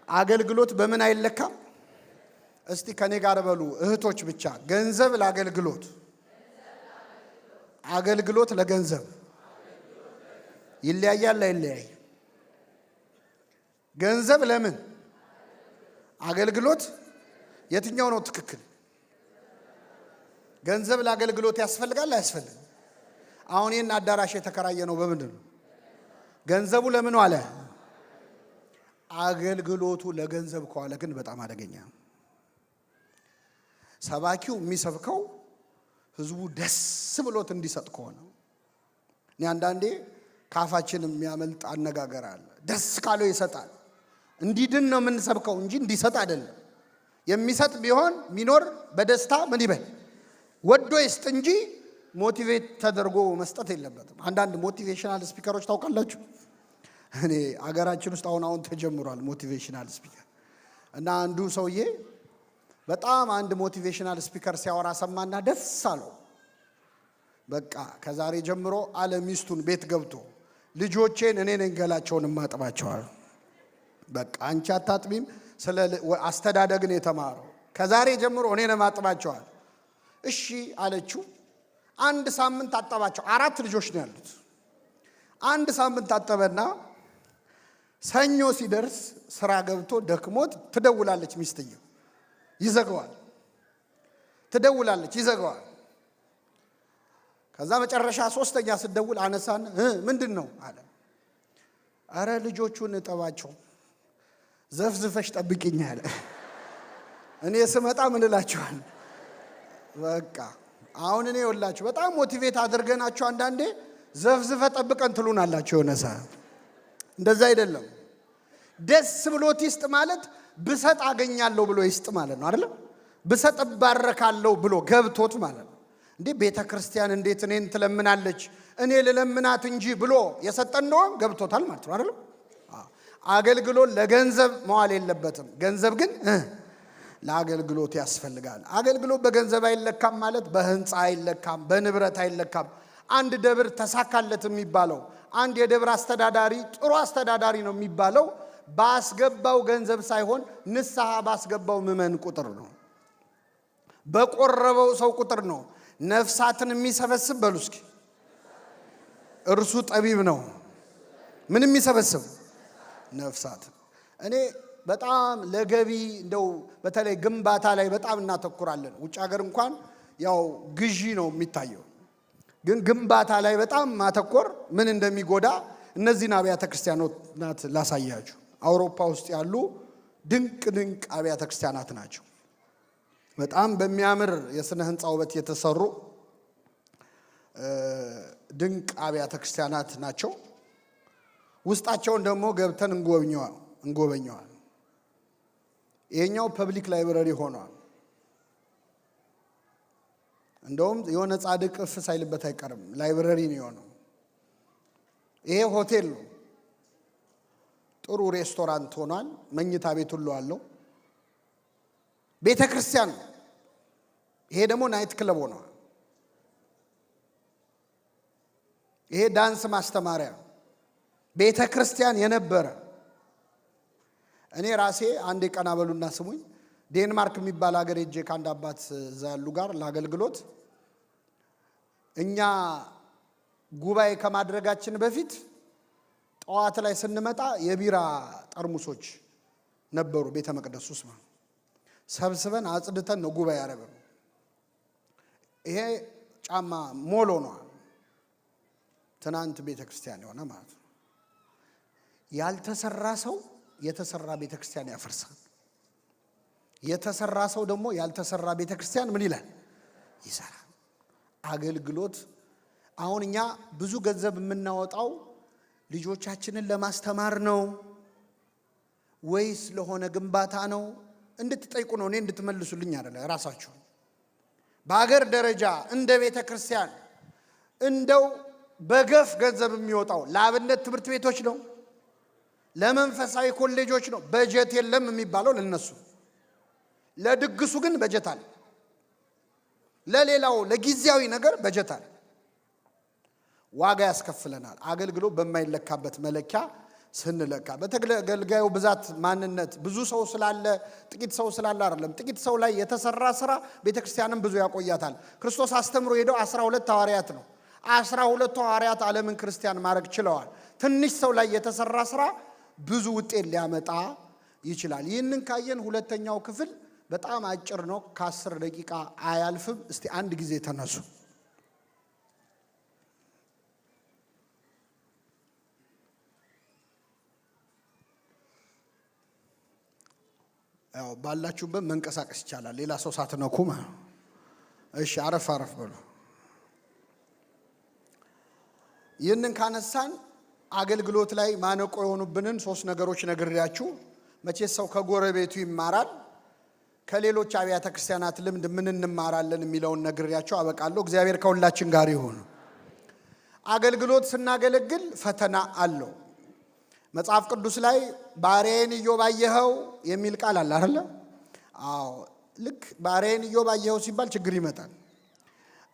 አገልግሎት በምን አይለካም? እስቲ ከኔ ጋር በሉ እህቶች ብቻ። ገንዘብ ለአገልግሎት፣ አገልግሎት ለገንዘብ ይለያያል አይለያይ? ገንዘብ ለምን? አገልግሎት የትኛው ነው ትክክል? ገንዘብ ለአገልግሎት ያስፈልጋል አያስፈልግም? አሁን ይህን አዳራሽ የተከራየ ነው በምንድን ነው? ገንዘቡ ለምን ዋለ? አገልግሎቱ ለገንዘብ ከዋለ ግን በጣም አደገኛ። ሰባኪው የሚሰብከው ህዝቡ ደስ ብሎት እንዲሰጥ ከሆነ፣ እኔ አንዳንዴ ካፋችን የሚያመልጥ አነጋገር አለ። ደስ ካለው ይሰጣል። እንዲድን ነው የምንሰብከው እንጂ እንዲሰጥ አይደለም። የሚሰጥ ቢሆን ሚኖር በደስታ ምን ይበል ወዶ ይስጥ እንጂ ሞቲቬት ተደርጎ መስጠት የለበትም። አንዳንድ ሞቲቬሽናል ስፒከሮች ታውቃላችሁ? እኔ አገራችን ውስጥ አሁን ተጀምሯል ሞቲቬሽናል ስፒከር። እና አንዱ ሰውዬ በጣም አንድ ሞቲቬሽናል ስፒከር ሲያወራ ሰማና ደስ አለው። በቃ ከዛሬ ጀምሮ አለ ሚስቱን ቤት ገብቶ ልጆቼን እኔ ነኝ ገላቸውን ማጥባቸዋል። በቃ አንቺ አታጥቢም፣ ስለ አስተዳደግን የተማረው ከዛሬ ጀምሮ እኔ ነኝ ማጥባቸዋል። እሺ አለችው። አንድ ሳምንት አጠባቸው። 4 ልጆች ነው ያሉት። አንድ ሳምንት አጠበና ሰኞ ሲደርስ ስራ ገብቶ ደክሞት ትደውላለች ሚስትየው፣ ይዘጋዋል። ትደውላለች፣ ይዘጋዋል። ከዛ መጨረሻ 3ኛ ስትደውል አነሳን። ምንድን ነው አለ። አረ ልጆቹን እጠባቸው፣ ዘፍዝፈሽ ጠብቂኝ አለ። እኔ ስመጣ ምን እላችኋል? በቃ አሁን እኔ ወላችሁ በጣም ሞቲቬት አድርገናችሁ አንዳንዴ ዘፍዝፈ ጠብቀን ትሉናላችሁ። የሆነ ሰዓት እንደዛ አይደለም። ደስ ብሎት ይስጥ ማለት ብሰጥ አገኛለሁ ብሎ ይስጥ ማለት ነው አይደል? ብሰጥ ባረካለሁ ብሎ ገብቶት ማለት ነው። እንዴ ቤተ ክርስቲያን እንዴት እኔን ትለምናለች እኔ ልለምናት እንጂ ብሎ የሰጠን ነው ገብቶታል ማለት ነው አይደል? አገልግሎት ለገንዘብ መዋል የለበትም። ገንዘብ ግን ለአገልግሎት ያስፈልጋል። አገልግሎት በገንዘብ አይለካም ማለት በህንፃ አይለካም፣ በንብረት አይለካም። አንድ ደብር ተሳካለት የሚባለው አንድ የደብር አስተዳዳሪ ጥሩ አስተዳዳሪ ነው የሚባለው ባስገባው ገንዘብ ሳይሆን ንስሐ ባስገባው ምዕመን ቁጥር ነው፣ በቆረበው ሰው ቁጥር ነው። ነፍሳትን የሚሰበስብ በሉ እስኪ እርሱ ጠቢብ ነው። ምን የሚሰበስብ ነፍሳት። እኔ በጣም ለገቢ እንደው በተለይ ግንባታ ላይ በጣም እናተኩራለን። ውጭ ሀገር እንኳን ያው ግዢ ነው የሚታየው፣ ግን ግንባታ ላይ በጣም ማተኮር ምን እንደሚጎዳ እነዚህን አብያተ ክርስቲያናት ላሳያችሁ። አውሮፓ ውስጥ ያሉ ድንቅ አብያተ ክርስቲያናት ናቸው። በጣም በሚያምር የስነ ህንፃ ውበት የተሰሩ ድንቅ አብያተ ክርስቲያናት ናቸው። ውስጣቸውን ደግሞ ገብተን እንጎበኘዋል። ይሄኛው ፐብሊክ ላይብረሪ ሆኗል። እንደውም የሆነ ጻድቅ እፍ ሳይልበት አይቀርም፣ ላይብረሪ ነው የሆነው። ይሄ ሆቴል ነው። ጥሩ ሬስቶራንት ሆኗል። መኝታ ቤት ሁሉ አለው። ቤተ ክርስቲያን ነው። ይሄ ደግሞ ናይት ክለብ ሆኗል። ይሄ ዳንስ ማስተማሪያ ቤተ ክርስቲያን የነበረ። እኔ ራሴ አንዴ ቀና በሉና ስሙኝ፣ ዴንማርክ የሚባል ሀገር ሄጄ ከአንድ አባት እዛ ያሉ ጋር ለአገልግሎት እኛ ጉባኤ ከማድረጋችን በፊት ጠዋት ላይ ስንመጣ የቢራ ጠርሙሶች ነበሩ ቤተ መቅደስ ውስጥ ማለት ሰብስበን አጽድተን ነው ጉባኤ ያደረገው። ይሄ ጫማ ሞሎ ነው ትናንት ቤተ ክርስቲያን የሆነ ማለት ነው። ያልተሰራ ሰው የተሰራ ቤተ ክርስቲያን ያፈርሳል። የተሰራ ሰው ደግሞ ያልተሰራ ቤተ ክርስቲያን ምን ይላል? ይሰራል። አገልግሎት አሁን እኛ ብዙ ገንዘብ የምናወጣው ልጆቻችንን ለማስተማር ነው ወይስ ለሆነ ግንባታ ነው እንድትጠይቁ ነው። እኔ እንድትመልሱልኝ አይደለም ራሳችሁ። በአገር ደረጃ እንደ ቤተ ክርስቲያን እንደው በገፍ ገንዘብ የሚወጣው ለአብነት ትምህርት ቤቶች ነው፣ ለመንፈሳዊ ኮሌጆች ነው። በጀት የለም የሚባለው ለነሱ። ለድግሱ ግን በጀት አለ። ለሌላው ለጊዜያዊ ነገር በጀት አለ። ዋጋ ያስከፍለናል። አገልግሎት በማይለካበት መለኪያ ስንለካ በተገልጋዩ ብዛት ማንነት ብዙ ሰው ስላለ ጥቂት ሰው ስላለ አይደለም። ጥቂት ሰው ላይ የተሰራ ስራ ቤተክርስቲያንን ብዙ ያቆያታል። ክርስቶስ አስተምሮ ሄደው 12 ሐዋርያት ነው። 12 ሐዋርያት ዓለምን ክርስቲያን ማድረግ ችለዋል። ትንሽ ሰው ላይ የተሰራ ስራ ብዙ ውጤት ሊያመጣ ይችላል። ይህንን ካየን ሁለተኛው ክፍል በጣም አጭር ነው። ከ10 ደቂቃ አያልፍም። እስቲ አንድ ጊዜ ተነሱ። ያው ባላችሁበት መንቀሳቀስ ይቻላል። ሌላ ሰው ሳትነኩ ማለት። እሺ አረፍ አረፍ በሉ። ይህንን ካነሳን አገልግሎት ላይ ማነቆ የሆኑብንን 3 ነገሮች ነግሬያችሁ፣ መቼስ ሰው ከጎረቤቱ ይማራል፣ ከሌሎች አብያተ ክርስቲያናት ልምድ ምን እንማራለን የሚለውን ነግሬያችሁ አበቃለሁ። እግዚአብሔር ከሁላችን ጋር ይሁን። አገልግሎት ስናገለግል ፈተና አለው። መጽሐፍ ቅዱስ ላይ ባሪያዬን ኢዮብ አየኸው የሚል ቃል አለ አይደል? አዎ፣ ልክ ባሪያዬን ኢዮብ አየኸው ሲባል ችግር ይመጣል።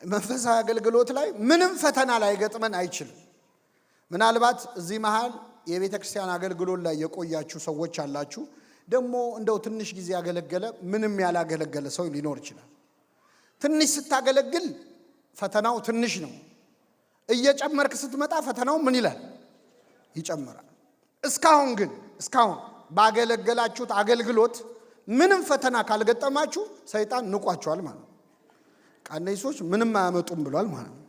መንፈሳዊ አገልግሎት ላይ ምንም ፈተና ላይ ገጥመን አይችልም። ምናልባት እዚህ መሃል የቤተ ክርስቲያን አገልግሎት ላይ የቆያችሁ ሰዎች አላችሁ። ደግሞ እንደው ትንሽ ጊዜ ያገለገለ ምንም ያላገለገለ ሰው ሊኖር ይችላል። ትንሽ ስታገለግል ፈተናው ትንሽ ነው። እየጨመርክ ስትመጣ ፈተናው ምን ይላል? ይጨምራል። እስካሁን ባገለገላችሁት አገልግሎት ምንም ፈተና ካልገጠማችሁ ሰይጣን ንቋቸዋል ማለት ነው። ቃነይሶች ምንም አያመጡም ብሏል ማለት ነው።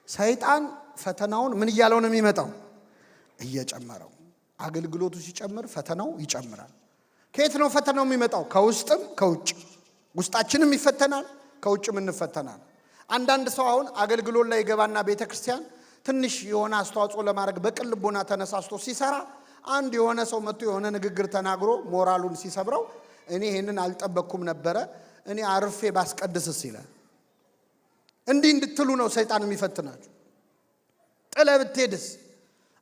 ሰይጣን ፈተናውን ምን እያለው ነው የሚመጣው? እየጨመረው። አገልግሎቱ ሲጨምር ፈተናው ይጨምራል። ከየት ነው ፈተናው የሚመጣው? ከውስጥም ከውጭ። ውስጣችንም ይፈተናል፣ ከውጭም እንፈተናል። አንዳንድ ሰው አሁን አገልግሎት ላይ ገባና ቤተክርስቲያን ትንሽ የሆነ አስተዋጽኦ ለማድረግ በቅን ልቦና ተነሳስቶ ሲሰራ አንድ የሆነ ሰው መጥቶ የሆነ ንግግር ተናግሮ ሞራሉን ሲሰብረው እኔ ይሄንን አልጠበቅኩም ነበረ፣ እኔ አርፌ ባስቀድስስ ይላል። እንዲህ እንድትሉ ነው ሰይጣን የሚፈትናችሁ። ጥለህ ብትሄድስ?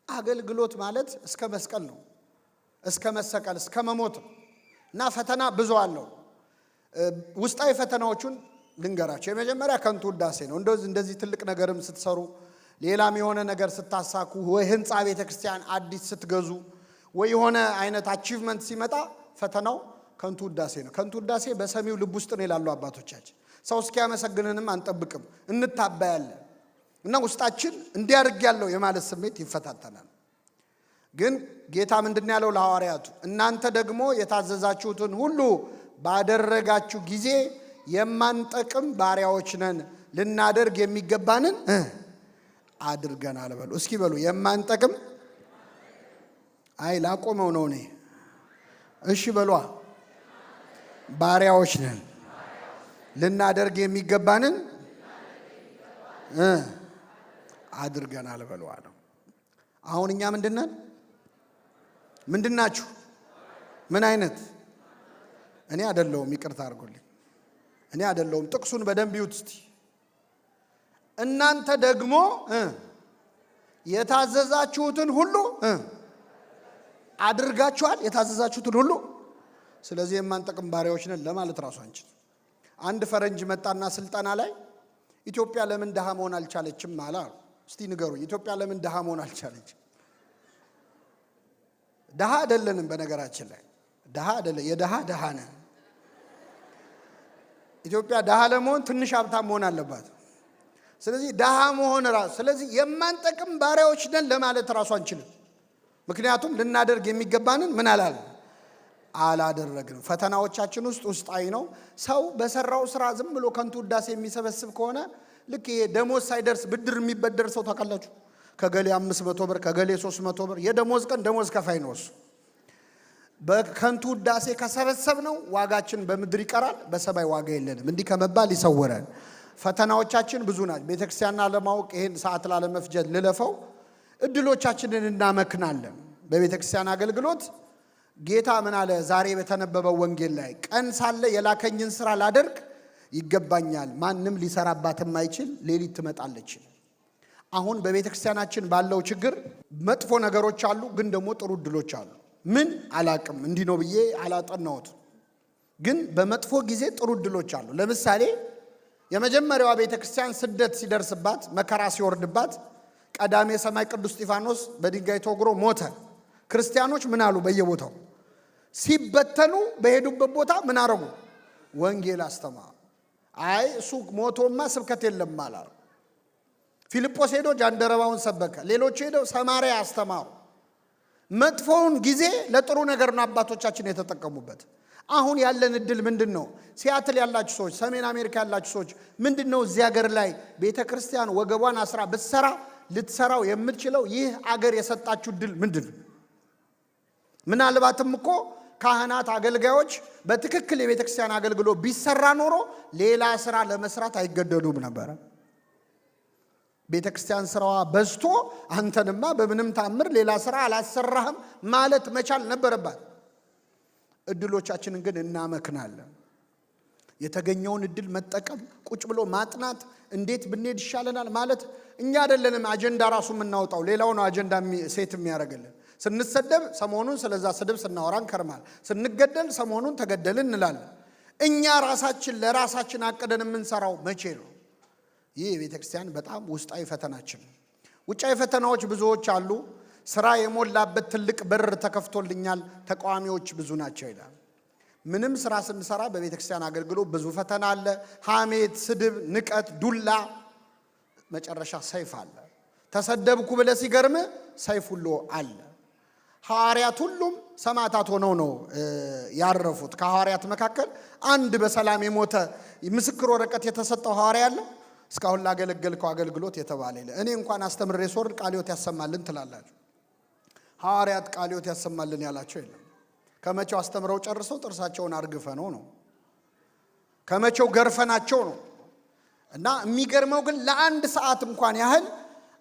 አገልግሎት ማለት እስከ መስቀል ነው፣ እስከ መሰቀል፣ እስከ መሞት ነው እና ፈተና ብዙ አለው። ውስጣዊ ፈተናዎቹን ልንገራቸው። የመጀመሪያ ከንቱ ውዳሴ ነው። እንደዚህ ትልቅ ነገርም ስትሰሩ፣ ሌላም የሆነ ነገር ስታሳኩ፣ ወይ ህንፃ ቤተክርስቲያን አዲስ ስትገዙ፣ ወይ የሆነ አይነት አቺቭመንት ሲመጣ ፈተናው ከንቱ ውዳሴ ነው። ከንቱ ውዳሴ በሰሚው ልብ ውስጥ ነው ይላሉ አባቶቻችን። ሰው እስኪያመሰግንንም አንጠብቅም፣ እንታባያለን እና ውስጣችን እንዲያርግ ያለው የማለት ስሜት ይፈታተናል። ግን ጌታ ምንድን ያለው ለሐዋርያቱ? እናንተ ደግሞ የታዘዛችሁትን ሁሉ ባደረጋችሁ ጊዜ የማንጠቅም ባሪያዎች ነን፣ ልናደርግ የሚገባንን አድርገናል በሉ። እስኪ በሉ የማንጠቅም። አይ ላቆመው ነው እኔ። እሺ በሏ። ባሪያዎች ነን፣ ልናደርግ የሚገባንን አድርገናል በሉ አለው። አሁን እኛ ምንድነን? ምንድናችሁ? ምን አይነት? እኔ አይደለሁም፣ ይቅርታ አድርጉልኝ፣ እኔ አይደለሁም። ጥቅሱን በደንብ ይዩት እስቲ። እናንተ ደግሞ የታዘዛችሁትን ሁሉ አድርጋችኋል። የታዘዛችሁትን ሁሉ። ስለዚህ የማንጠቅም ባሪያዎች ነን ለማለት ራሱ አንችል። አንድ ፈረንጅ መጣና ስልጠና ላይ ኢትዮጵያ ለምን ድሃ መሆን አልቻለችም አለ። እስቲ ንገሩኝ፣ ኢትዮጵያ ለምን ድሃ መሆን አልቻለችም? ድሃ አይደለንም። በነገራችን ላይ ድሃ አይደለም፣ የድሃ ድሃ ነን። ኢትዮጵያ ድሃ ለመሆን ትንሽ ሀብታም መሆን አለባት። ስለዚህ ድሃ መሆን ራሱ፣ ስለዚህ የማንጠቅም ባሪያዎች ነን ለማለት ራሱ አንችልም። ምክንያቱም ልናደርግ የሚገባንን ምን አላደረግንም። ፈተናዎቻችን ውስጣዊ ነው። ሰው በሰራው ስራ ዝም ብሎ ከንቱ ውዳሴ የሚሰበስብ ከሆነ ልክ ይሄ ደሞዝ ሳይደርስ ብድር የሚበደር ሰው ታውቃላችሁ። ከገሌ 500 ብር ከገሌ 300 ብር የደሞዝ ቀን ደሞዝ ከፋይ ነው እሱ። በከንቱ ውዳሴ ከሰበሰብ ነው ዋጋችን በምድር ይቀራል፣ በሰማይ ዋጋ የለንም። እንዲህ ከመባል ይሰወረን። ፈተናዎቻችን ብዙ ናቸው። ቤተክርስቲያንና ለማወቅ ይሄን ሰዓት ላለመፍጀት ልለፈው። እድሎቻችንን እናመክናለን። በቤተክርስቲያን አገልግሎት ጌታ ምን አለ? ዛሬ በተነበበው ወንጌል ላይ ቀን ሳለ የላከኝን ስራ ላደርግ ይገባኛል፣ ማንም ሊሰራባት የማይችል ሌሊት ትመጣለች። አሁን በቤተክርስቲያናችን ባለው ችግር መጥፎ ነገሮች አሉ፣ ግን ደግሞ ጥሩ እድሎች አሉ። ምን አላቅም እንዲህ ነው ብዬ አላጠናሁት፣ ግን በመጥፎ ጊዜ ጥሩ እድሎች አሉ። ለምሳሌ የመጀመሪያዋ ቤተክርስቲያን ስደት ሲደርስባት መከራ ሲወርድባት ቀዳሜ ሰማይ ቅዱስ እስጢፋኖስ በድንጋይ ተወግሮ ሞተ። ክርስቲያኖች ምን አሉ? በየቦታው ሲበተኑ በሄዱበት ቦታ ምን አረጉ? ወንጌል አስተማሩ። አይ እሱ ሞቶማ ስብከት የለም አላሉ። ፊልጶስ ሄዶ ጃንደረባውን ሰበከ። ሌሎች ሄደው ሰማርያ አስተማሩ። መጥፎውን ጊዜ ለጥሩ ነገር ነው አባቶቻችን የተጠቀሙበት። አሁን ያለን እድል ምንድን ነው? ሲያትል ያላችሁ ሰዎች፣ ሰሜን አሜሪካ ያላችሁ ሰዎች ምንድን ነው እዚህ ሀገር ላይ ቤተ ክርስቲያን ወገቧን አስራ ብትሰራ ልትሰራው የምትችለው ይህ አገር የሰጣችሁ እድል ምንድን ነው? ምናልባትም እኮ ካህናት፣ አገልጋዮች በትክክል የቤተ ክርስቲያን አገልግሎት ቢሰራ ኖሮ ሌላ ስራ ለመስራት አይገደዱም ነበረ። ቤተ ክርስቲያን ስራዋ በዝቶ አንተንማ በምንም ታምር ሌላ ስራ አላሰራህም ማለት መቻል ነበረባት። እድሎቻችንን ግን እናመክናለን። የተገኘውን እድል መጠቀም፣ ቁጭ ብሎ ማጥናት፣ እንዴት ብንሄድ ይሻለናል ማለት እኛ አይደለንም አጀንዳ ራሱ የምናወጣው፣ ሌላው ነው አጀንዳ ሴት የሚያደርግልን። ስንሰደብ ሰሞኑን ስለዛ ስድብ ስናወራ እንከርማል። ስንገደል ሰሞኑን ተገደልን እንላለን። እኛ ራሳችን ለራሳችን አቅደን የምንሰራው መቼ ነው? ይህ የቤተ ክርስቲያን በጣም ውስጣዊ ፈተናችን ነው። ውጫዊ ፈተናዎች ብዙዎች አሉ። ስራ የሞላበት ትልቅ በር ተከፍቶልኛል፣ ተቃዋሚዎች ብዙ ናቸው ይላል። ምንም ስራ ስንሰራ በቤተ ክርስቲያን አገልግሎት ብዙ ፈተና አለ። ሐሜት፣ ስድብ፣ ንቀት፣ ዱላ፣ መጨረሻ ሰይፍ አለ። ተሰደብኩ ብለህ ሲገርም ሰይፍ ሁሉ አለ። ሐዋርያት ሁሉም ሰማዕታት ሆነው ነው ያረፉት። ከሐዋርያት መካከል አንድ በሰላም የሞተ ምስክር ወረቀት የተሰጠው ሐዋርያ አለ? እስካሁን ላገለገልከው አገልግሎት የተባለ ይለ እኔ እንኳን አስተምሬ ስወርድ ቃለ ሕይወት ያሰማልን ትላላችሁ። ሐዋርያት ቃለ ሕይወት ያሰማልን ያላቸው የለም። ከመቼው አስተምረው ጨርሰው ጥርሳቸውን አርግፈነው ነው፣ ከመቼው ገርፈናቸው ነው። እና የሚገርመው ግን ለአንድ ሰዓት እንኳን ያህል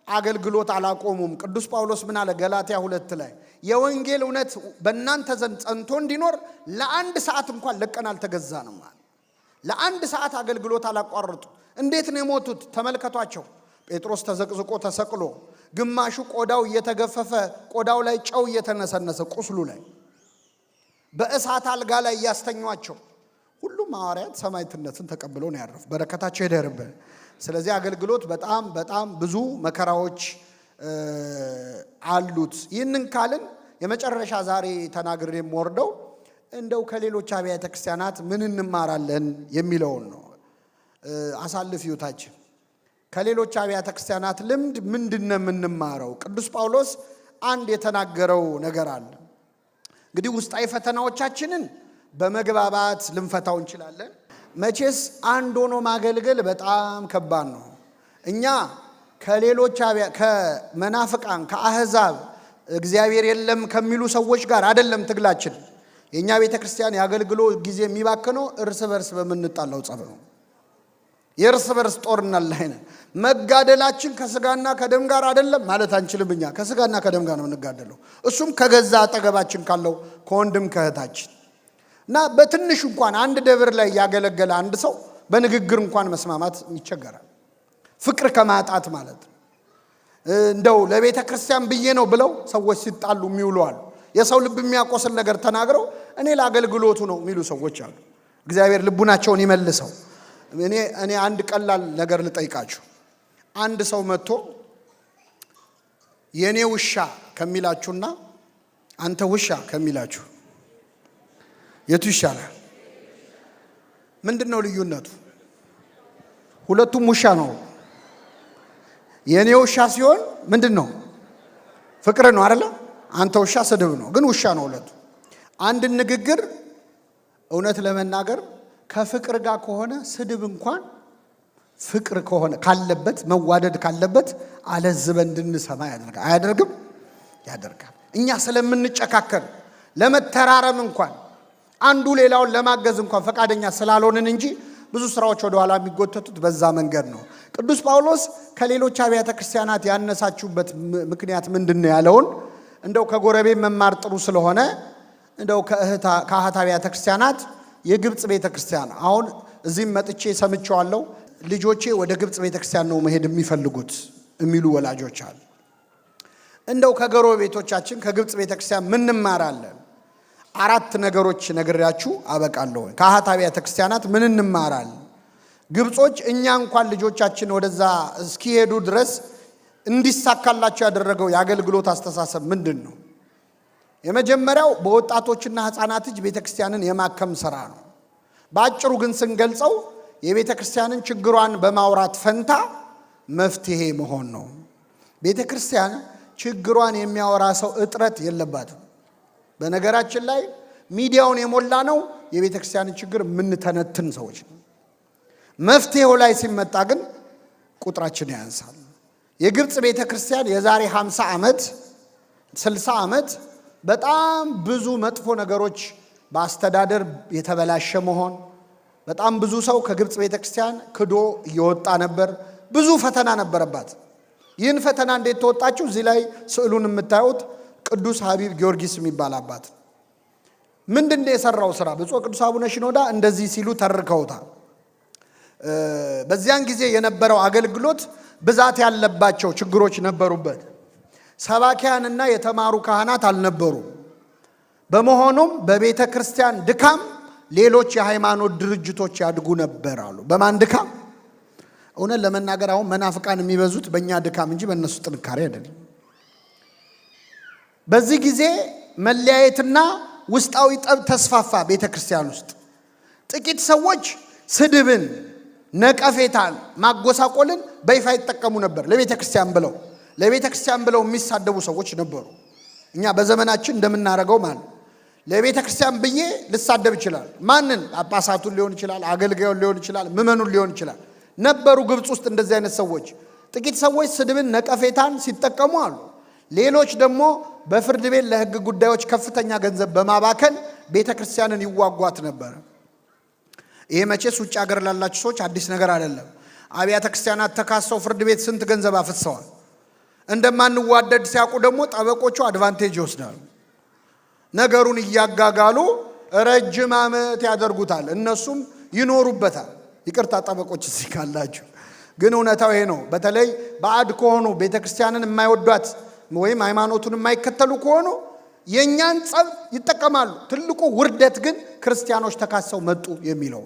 አገልግሎት አላቆሙም። ቅዱስ ጳውሎስ ምን አለ? ገላትያ 2 ላይ የወንጌል እውነት በእናንተ ዘንድ ጸንቶ እንዲኖር ለአንድ ሰዓት እንኳን ለቀን አልተገዛንም አለ። ለአንድ ሰዓት አገልግሎት አላቋረጡ። እንዴት ነው የሞቱት? ተመልከቷቸው። ጴጥሮስ ተዘቅዝቆ ተሰቅሎ፣ ግማሹ ቆዳው እየተገፈፈ ቆዳው ላይ ጨው እየተነሰነሰ ቁስሉ ላይ በእሳት አልጋ ላይ እያስተኟቸው፣ ሁሉም ሐዋርያት ሰማዕትነትን ተቀብለው ነው ያረፉ። በረከታቸው ይደርብን። ስለዚህ አገልግሎት በጣም በጣም ብዙ መከራዎች አሉት። ይህንን ካልን የመጨረሻ ዛሬ ተናግሬ የምወርደው እንደው ከሌሎች አብያተ ክርስቲያናት ምን እንማራለን የሚለውን ነው። አሳልፍ ሕይወታችን ከሌሎች አብያተ ክርስቲያናት ልምድ ምንድነው የምንማረው? ቅዱስ ጳውሎስ አንድ የተናገረው ነገር አለ። እንግዲህ ውስጣዊ ፈተናዎቻችንን በመግባባት ልንፈታው እንችላለን። መቼስ አንድ ሆኖ ማገልገል በጣም ከባድ ነው። እኛ ከሌሎች ከመናፍቃን ከአህዛብ እግዚአብሔር የለም ከሚሉ ሰዎች ጋር አይደለም ትግላችን። የኛ ቤተክርስቲያን ያገልግሎት ጊዜ የሚባክነው እርስ በርስ በምንጣላው ጸብ ነው። የእርስ በርስ ጦርነት ላይ ነን። መጋደላችን ከስጋና ከደም ጋር አይደለም ማለት አንችልም። እኛ ከስጋና ከደም ጋር ነው የምንጋደለው፣ እሱም ከገዛ አጠገባችን ካለው ከወንድም ከእህታችን እና በትንሽ እንኳን አንድ ደብር ላይ ያገለገለ አንድ ሰው በንግግር እንኳን መስማማት ይቸገራል። ፍቅር ከማጣት ማለት ነው። እንደው ለቤተ ክርስቲያን ብዬ ነው ብለው ሰዎች ሲጣሉ የሚውሉ አሉ። የሰው ልብ የሚያቆስል ነገር ተናግረው እኔ ለአገልግሎቱ ነው የሚሉ ሰዎች አሉ። እግዚአብሔር ልቡናቸውን ይመልሰው። እኔ አንድ ቀላል ነገር ልጠይቃችሁ። አንድ ሰው መጥቶ የኔ ውሻ ከሚላችሁና አንተ ውሻ ከሚላችሁ የቱ ይሻላል? ምንድነው ልዩነቱ? ሁለቱም ውሻ ነው። የኔ ውሻ ሲሆን ምንድነው? ፍቅር ነው አይደል? አንተ ውሻ ስድብ ነው፣ ግን ውሻ ነው ሁለቱ። አንድ ንግግር እውነት ለመናገር ከፍቅር ጋር ከሆነ ስድብ እንኳን ፍቅር ከሆነ ካለበት መዋደድ ካለበት አለዝበን እንድንሰማ ያደርጋል። አያደርግም? ያደርጋል። እኛ ስለምንጨካከል ለመተራረም እንኳን አንዱ ሌላውን ለማገዝ እንኳን ፈቃደኛ ስላልሆንን እንጂ ብዙ ስራዎች ወደ ኋላ የሚጎተቱት በዛ መንገድ ነው። ቅዱስ ጳውሎስ ከሌሎች አብያተ ክርስቲያናት ያነሳችሁበት ምክንያት ምንድነው ያለውን እንደው ከጎረቤት መማር ጥሩ ስለሆነ እንደው ከአህት አብያተ ክርስቲያናት የግብጽ ቤተክርስቲያን አሁን እዚህም መጥቼ ሰምቼዋለሁ። ልጆቼ ወደ ግብጽ ቤተክርስቲያን ነው መሄድ የሚፈልጉት የሚሉ ወላጆች አሉ። እንደው ከጎረቤቶቻችን ከግብጽ ቤተክርስቲያን ምን እንማራለን? 4 ነገሮች ነግሬያችሁ አበቃለሁ። ከአህት አብያተ ክርስቲያናት ምን እንማራለን? ግብጾች እኛ እንኳን ልጆቻችን ወደዛ እስኪሄዱ ድረስ እንዲሳካላቸው ያደረገው የአገልግሎት አስተሳሰብ ምንድነው? የመጀመሪያው በወጣቶችና ህፃናት እጅ ቤተክርስቲያንን የማከም ሥራ ነው። በአጭሩ ግን ስንገልጸው የቤተክርስቲያንን ችግሯን በማውራት ፈንታ መፍትሄ መሆን ነው። ቤተክርስቲያን ችግሯን የሚያወራ ሰው እጥረት የለባትም። በነገራችን ላይ ሚዲያውን የሞላ ነው የቤተክርስቲያንን ችግር የምንተነትን ሰዎች ነው። መፍትሄው ላይ ሲመጣ ግን ቁጥራችን ያንሳል። የግብጽ ቤተክርስቲያን የዛሬ 50 ዓመት 60 ዓመት በጣም ብዙ መጥፎ ነገሮች በአስተዳደር የተበላሸ መሆን፣ በጣም ብዙ ሰው ከግብጽ ቤተክርስቲያን ክዶ እየወጣ ነበር። ብዙ ፈተና ነበረባት። ይህን ፈተና እንዴት ተወጣችሁ? እዚህ ላይ ስዕሉን የምታዩት ቅዱስ ሐቢብ ጊዮርጊስ የሚባል አባት ምንድነው የሰራው ስራ? ብፁዕ ቅዱስ አቡነ ሽኖዳ እንደዚህ ሲሉ ተርከውታል። በዚያን ጊዜ የነበረው አገልግሎት ብዛት ያለባቸው ችግሮች ነበሩበት። ሰባኪያንና የተማሩ ካህናት አልነበሩ። በመሆኑም በቤተ ክርስቲያን ድካም ሌሎች የሃይማኖት ድርጅቶች ያድጉ ነበር አሉ። በማን ድካም? እውነት ለመናገር አሁን መናፍቃን የሚበዙት በእኛ ድካም እንጂ በእነሱ ጥንካሬ አይደለም። በዚህ ጊዜ መለያየትና ውስጣዊ ጠብ ተስፋፋ። ቤተ ክርስቲያን ውስጥ ጥቂት ሰዎች ስድብን፣ ነቀፌታን፣ ማጎሳቆልን በይፋ ይጠቀሙ ነበር። ለቤተ ክርስቲያን ብለው የሚሳደቡ ሰዎች ነበሩ። እኛ በዘመናችን እንደምናደርገው ማለት ለቤተ ክርስቲያን ብዬ ልሳደብ ይችላል። ማንን? ጳጳሳቱን ሊሆን ይችላል፣ አገልጋዩን ሊሆን ይችላል፣ ምዕመኑን ሊሆን ይችላል። ነበሩ ግብጽ ውስጥ እንደዚህ አይነት ሰዎች። ጥቂት ሰዎች ስድብን፣ ነቀፌታን ሲጠቀሙ አሉ። ሌሎች ደግሞ በፍርድ ቤት ለሕግ ጉዳዮች ከፍተኛ ገንዘብ በማባከን ቤተ ክርስቲያንን ይዋጓት ነበር። ይሄ መቼስ ውጭ ሀገር ላላችሁ ሰዎች አዲስ ነገር አይደለም። አብያተ ክርስቲያናት ተካሰው ፍርድ ቤት ስንት ገንዘብ አፍሰዋል። እንደማንዋደድ ሲያውቁ ደግሞ ጠበቆቹ አድቫንቴጅ ይወስዳሉ። ነገሩን እያጋጋሉ ረጅም ዓመት ያደርጉታል። እነሱም ይኖሩበታል። ይቅርታ ጠበቆች እዚህ ካላችሁ፣ ግን እውነታው ይሄ ነው። በተለይ ባዕድ ከሆኑ ቤተክርስቲያንን የማይወዷት ወይም ሃይማኖቱን የማይከተሉ ከሆኑ የኛን ጸብ ይጠቀማሉ። ትልቁ ውርደት ግን ክርስቲያኖች ተካሰው መጡ የሚለው።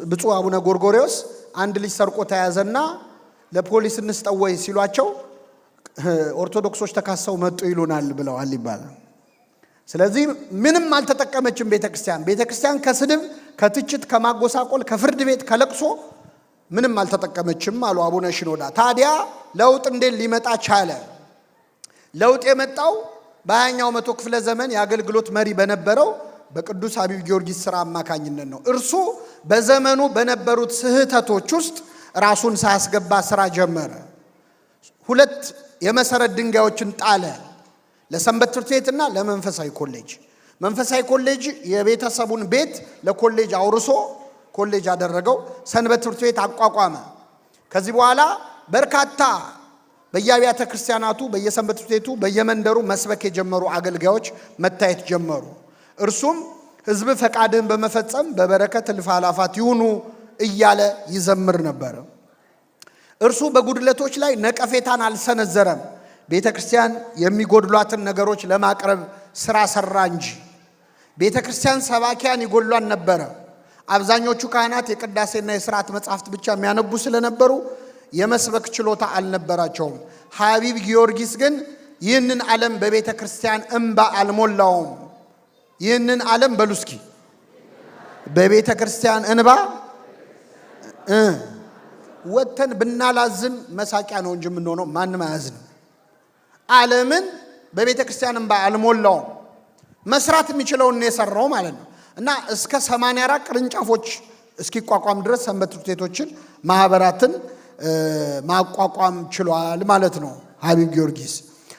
ብፁዕ አቡነ ጎርጎርዮስ አንድ ልጅ ሰርቆ ተያዘና ለፖሊስ እንስጠወይ ሲሏቸው ኦርቶዶክሶች ተካሰው መጡ ይሉናል ብለዋል ይባላል። ስለዚህ ምንም አልተጠቀመችም ቤተክርስቲያን ከስድብ፣ ከትችት፣ ከማጎሳቆል፣ ከፍርድ ቤት፣ ከለቅሶ ምንም አልተጠቀመችም አሉ አቡነ ሽኖዳ። ታዲያ ለውጥ እንዴት ሊመጣ ቻለ? ለውጥ የመጣው በ20ኛው መቶ ክፍለ ዘመን የአገልግሎት መሪ በነበረው በቅዱስ ሐቢብ ጊዮርጊስ ሥራ አማካኝነት ነው። እርሱ በዘመኑ በነበሩት ስህተቶች ውስጥ ራሱን ሳያስገባ ሥራ ጀመረ። 2 የመሰረት ድንጋዮችን ጣለ። ለሰንበት ትምህርት ቤትና ለመንፈሳዊ ኮሌጅ። መንፈሳዊ ኮሌጅ የቤተሰቡን ቤት ለኮሌጅ አውርሶ ኮሌጅ አደረገው። ሰንበት ትምህርት ቤት አቋቋመ። ከዚህ በኋላ በርካታ በየአብያተ ክርስቲያናቱ፣ በየሰንበት ትምህርት ቤቱ፣ በየመንደሩ መስበክ የጀመሩ አገልጋዮች መታየት ጀመሩ። እርሱም ሕዝብ ፈቃድህን በመፈጸም በበረከት እልፍ አእላፋት ይሁኑ እያለ ይዘምር ነበር። እርሱ በጉድለቶች ላይ ነቀፌታን አልሰነዘረም። ቤተ ክርስቲያን የሚጎድሏትን ነገሮች ለማቅረብ ሥራ ሠራ እንጂ። ቤተ ክርስቲያን ሰባኪያን ይጎድሏን ነበረ። አብዛኞቹ ካህናት የቅዳሴና የሥርዓት መጻሕፍት ብቻ የሚያነቡ ስለነበሩ የመስበክ ችሎታ አልነበራቸውም። ሐቢብ ጊዮርጊስ ግን ይህንን ዓለም በቤተ ክርስቲያን እንባ አልሞላውም። ይህንን ዓለም በሉ እስኪ፣ በቤተ ክርስቲያን እንባ ወተን ብናላዝን መሳቂያ ነው እንጂ የምንሆነው ማንም አያዝንም። ዓለምን በቤተ ክርስቲያንም ባልሞላው መስራት የሚችለውን ነው የሰራው ማለት ነው። እና እስከ 84 ቅርንጫፎች እስኪቋቋም ድረስ ሰንበት ትምህርት ቤቶችን ማህበራትን ማቋቋም ችሏል ማለት ነው ሀቢብ ጊዮርጊስ።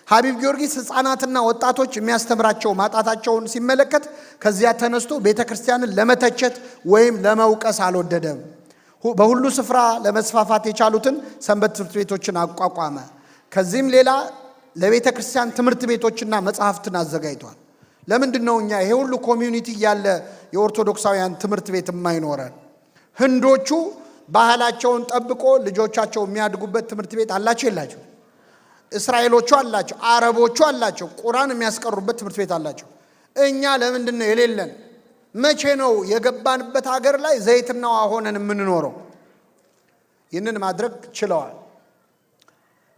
ሀቢብ ጊዮርጊስ ሕፃናትና ወጣቶች የሚያስተምራቸው ማጣታቸውን ሲመለከት ከዚያ ተነስቶ ቤተ ክርስቲያንን ለመተቸት ወይም ለመውቀስ አልወደደም። በሁሉ ስፍራ ለመስፋፋት የቻሉትን ሰንበት ትምህርት ቤቶችን አቋቋመ። ከዚህም ሌላ ለቤተ ክርስቲያን ትምህርት ቤቶችና መጽሐፍትን አዘጋጅቷል። ለምንድን ነው እኛ ይሄ ሁሉ ኮሚዩኒቲ ያለ የኦርቶዶክሳውያን ትምህርት ቤት የማይኖረን? ህንዶቹ ባህላቸውን ጠብቆ ልጆቻቸው የሚያድጉበት ትምህርት ቤት አላቸው የላቸው? እስራኤሎቹ አላቸው፣ አረቦቹ አላቸው፣ ቁርአን የሚያስቀሩበት ትምህርት ቤት አላቸው። እኛ ለምንድን ነው የሌለን? መቼ ነው የገባንበት ሀገር ላይ ዘይትና ውሃ ሆነን የምንኖረው? ይህንን ማድረግ ችለዋል።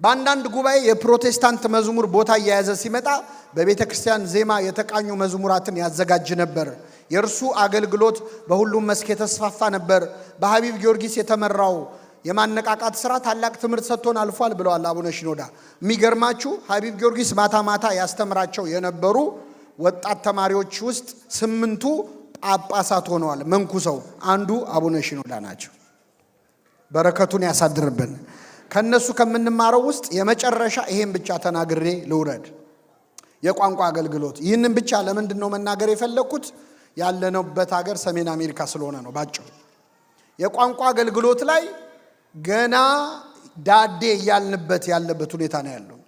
በአንዳንድ ጉባኤ የፕሮቴስታንት መዝሙር ቦታ እየያዘ ሲመጣ በቤተ ክርስቲያን ዜማ የተቃኙ መዝሙራትን ያዘጋጅ ነበር። የእርሱ አገልግሎት በሁሉም መስክ የተስፋፋ ነበር። በሀቢብ ጊዮርጊስ የተመራው የማነቃቃት ስራ ታላቅ ትምህርት ሰጥቶን አልፏል ብለዋል አቡነ ሽኖዳ። የሚገርማችሁ ሀቢብ ጊዮርጊስ ማታ ማታ ያስተምራቸው የነበሩ ወጣት ተማሪዎች ውስጥ 8ቱ ጳጳሳት ሆነዋል። መንኩሰው አንዱ አቡነ ሽኖዳ ናቸው። በረከቱን ያሳድርብን። ከነሱ ከምንማረው ውስጥ የመጨረሻ ይሄን ብቻ ተናግሬ ልውረድ። የቋንቋ አገልግሎት። ይህንን ብቻ ለምንድን ነው መናገር የፈለኩት? ያለነውበት ሀገር ሰሜን አሜሪካ ስለሆነ ነው ባጭሩ። የቋንቋ አገልግሎት ላይ ገና ዳዴ እያልንበት ያለበት ሁኔታ ነው ያለው።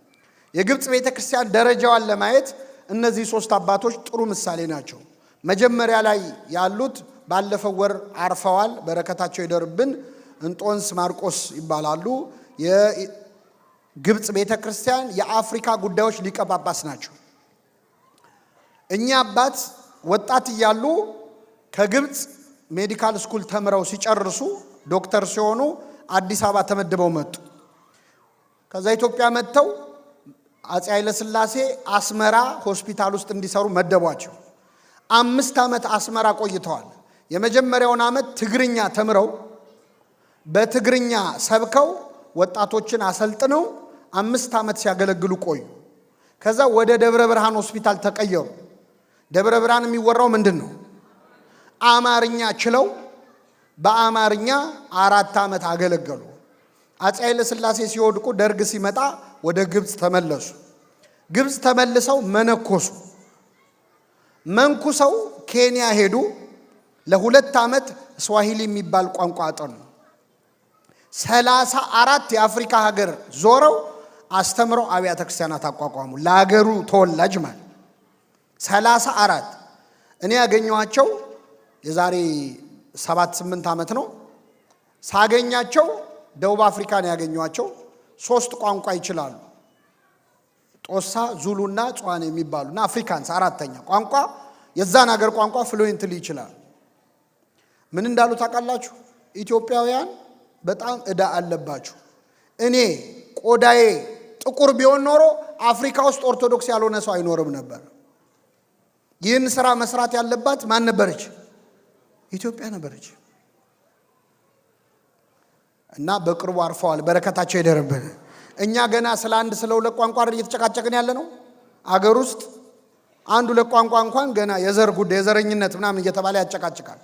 የግብፅ ቤተክርስቲያን ደረጃዋን ለማየት እነዚህ 3 አባቶች ጥሩ ምሳሌ ናቸው። መጀመሪያ ላይ ያሉት ባለፈው ወር አርፈዋል። በረከታቸው ይደርብን። እንጦንስ ማርቆስ ይባላሉ። የግብፅ ቤተክርስቲያን የአፍሪካ ጉዳዮች ሊቀ ጳጳስ ናቸው። እኛ አባት ወጣት እያሉ ከግብፅ ሜዲካል ስኩል ተምረው ሲጨርሱ ዶክተር ሲሆኑ አዲስ አበባ ተመድበው መጡ። ከዛ ኢትዮጵያ መጥተው አፄ ኃይለ ሥላሴ አስመራ ሆስፒታል ውስጥ እንዲሰሩ መደቧቸው። 5 ዓመት አስመራ ቆይተዋል። የመጀመሪያውን ዓመት ትግርኛ ተምረው በትግርኛ ሰብከው ወጣቶችን አሰልጥነው 5 ዓመት ሲያገለግሉ ቆዩ። ከዛ ወደ ደብረ ብርሃን ሆስፒታል ተቀየሩ። ደብረ ብርሃን የሚወራው ምንድን ነው? አማርኛ ችለው በአማርኛ 4 ዓመት አገለገሉ። አፄ ኃይለ ሥላሴ ሲወድቁ ደርግ ሲመጣ ወደ ግብፅ ተመለሱ። ግብፅ ተመልሰው መነኮሱ። መንኩሰው ኬንያ ሄዱ። ለ2 ዓመት ስዋሂሊ የሚባል ቋንቋ አጠኑ። 34 የአፍሪካ ሀገር ዞረው አስተምረው አብያተ ክርስቲያናት አቋቋሙ። ለሀገሩ ተወላጅ ማለት 34 እኔ ያገኘኋቸው የዛሬ 7-8 ዓመት ነው። ሳገኛቸው ደቡብ አፍሪካን ያገኘኋቸው 3 ቋንቋ ይችላሉ። ጦሳ፣ ዙሉና ጿን የሚባሉና አፍሪካንስ 4ኛ ቋንቋ የዛን ሀገር ቋንቋ ፍሉዌንትሊ ይችላል። ምን እንዳሉ ታውቃላችሁ? ኢትዮጵያውያን በጣም ዕዳ አለባችሁ። እኔ ቆዳዬ ጥቁር ቢሆን ኖሮ አፍሪካ ውስጥ ኦርቶዶክስ ያልሆነ ሰው አይኖርም ነበር። ይህን ስራ መስራት ያለባት ማን ነበረች? ኢትዮጵያ ነበረች። እና በቅርቡ አርፈዋል። በረከታቸው ይደርብን። እኛ ገና ስለ 1-2 ቋንቋ እየተጨቃጨቅን ያለ ነው። አገር ውስጥ 1-2 ቋንቋ እንኳን ገና የዘር ጉዳይ የዘረኝነት ምናምን እየተባለ ያጨቃጭቃል።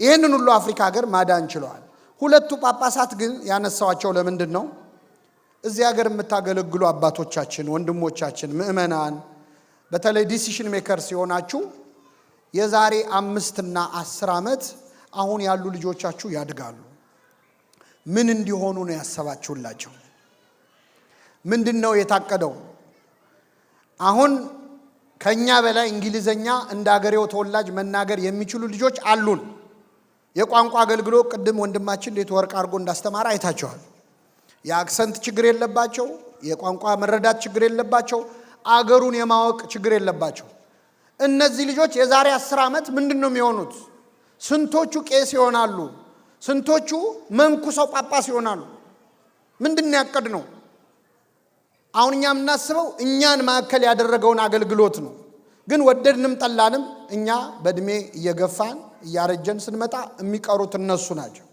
ይህንን ሁሉ አፍሪካ ሀገር ማዳን ችለዋል። 2ቱ ጳጳሳት ግን ያነሳዋቸው ለምንድን ነው? እዚህ ሀገር የምታገለግሉ አባቶቻችን፣ ወንድሞቻችን፣ ምእመናን በተለይ ዲሲሽን ሜከር ሲሆናችሁ የዛሬ 5 እና 10 ዓመት አሁን ያሉ ልጆቻችሁ ያድጋሉ። ምን እንዲሆኑ ነው ያሰባችሁላቸው? ምንድነው የታቀደው? አሁን ከኛ በላይ እንግሊዘኛ እንደ ሀገሬው ተወላጅ መናገር የሚችሉ ልጆች አሉን። የቋንቋ አገልግሎት ቅድም ወንድማችን እንዴት ወርቅ አድርጎ እንዳስተማረ አይታችኋል። የአክሰንት ችግር የለባቸው፣ የቋንቋ መረዳት ችግር የለባቸው፣ አገሩን የማወቅ ችግር የለባቸው። እነዚህ ልጆች የዛሬ 10 ዓመት ምንድነው የሚሆኑት? ስንቶቹ ቄስ ይሆናሉ? ስንቶቹ መንኩሰው ጳጳስ ይሆናሉ? ምንድነው ያቀድነው? አሁን እኛ የምናስበው እኛን ማዕከል ያደረገውን አገልግሎት ነው። ግን ወደድንም ጠላንም እኛ በእድሜ እየገፋን እያረጀን ስንመጣ የሚቀሩት እነሱ ናቸው።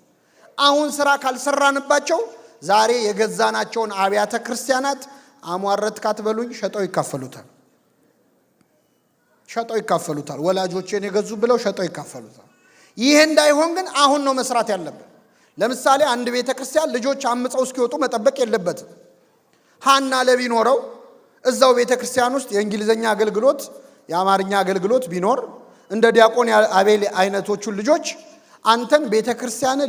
አሁን ስራ ካልሰራንባቸው ዛሬ የገዛናቸውን አብያተ ክርስቲያናት አሟረትካት በሉኝ ሸጠው ይካፈሉታል። ወላጆቼን የገዙ ብለው ሸጠው ይካፈሉታል። ይሄ እንዳይሆን ግን አሁን ነው መስራት ያለብን። ለምሳሌ አንድ ቤተክርስቲያን ልጆች አምፀው እስኪወጡ መጠበቅ የለበትም። ሃና ለቢኖረው እዛው ቤተክርስቲያን ውስጥ የእንግሊዘኛ አገልግሎት የአማርኛ አገልግሎት ቢኖር እንደ ዲያቆን አቤል አይነቶቹ ልጆች አንተን ቤተክርስቲያን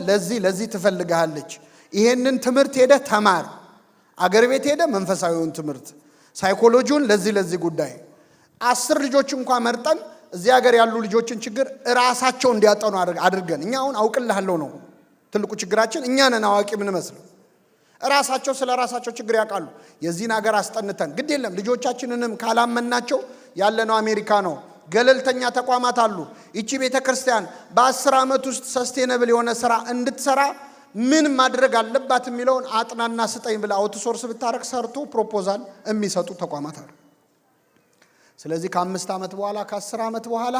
ለዚህ ትፈልጋለች፣ ይሄንን ትምህርት ሄደ ተማር፣ አገር ቤት ሄደ መንፈሳዊውን ትምህርት ሳይኮሎጂውን ለዚህ ጉዳይ 10 ልጆች እንኳን መርጠን እዚህ ሀገር ያሉ ልጆችን ችግር ራሳቸው እንዲያጠኑ አድርገን እኛ አሁን አውቅልሃለሁ ነው ትልቁ ችግራችን። እኛ ነን አዋቂ ምን መስለው ራሳቸው ስለ ራሳቸው ችግር ያውቃሉ። የዚህን ሀገር አስጠንተን ግድ የለም ልጆቻችንንም ካላመናቸው ያለነው አሜሪካ ነው። ገለልተኛ ተቋማት አሉ። እቺ ቤተክርስቲያን በ10 ዓመት ውስጥ ሰስቴነብል የሆነ ስራ እንድትሰራ ምን ማድረግ አለባት የሚለውን አጥናና ስጠኝ ብለ አውትሶርስ ብታረክ ሰርቶ ፕሮፖዛል የሚሰጡ ተቋማት አሉ። ስለዚህ ከ5 ዓመት በኋላ ከ10 ዓመት በኋላ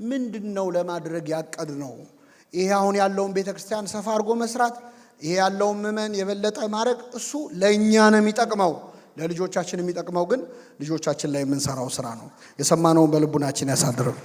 ምንድነው ለማድረግ ያቀድ ነው? ይሄ አሁን ያለውን ቤተክርስቲያን ሰፋ አድርጎ መስራት፣ ይሄ ያለውን ምመን የበለጠ ማድረግ እሱ ለኛ ነው የሚጠቅመው። ለልጆቻችን የሚጠቅመው ግን ልጆቻችን ላይ የምንሰራው ስራ ነው። የሰማነውን በልቡናችን ያሳድረው።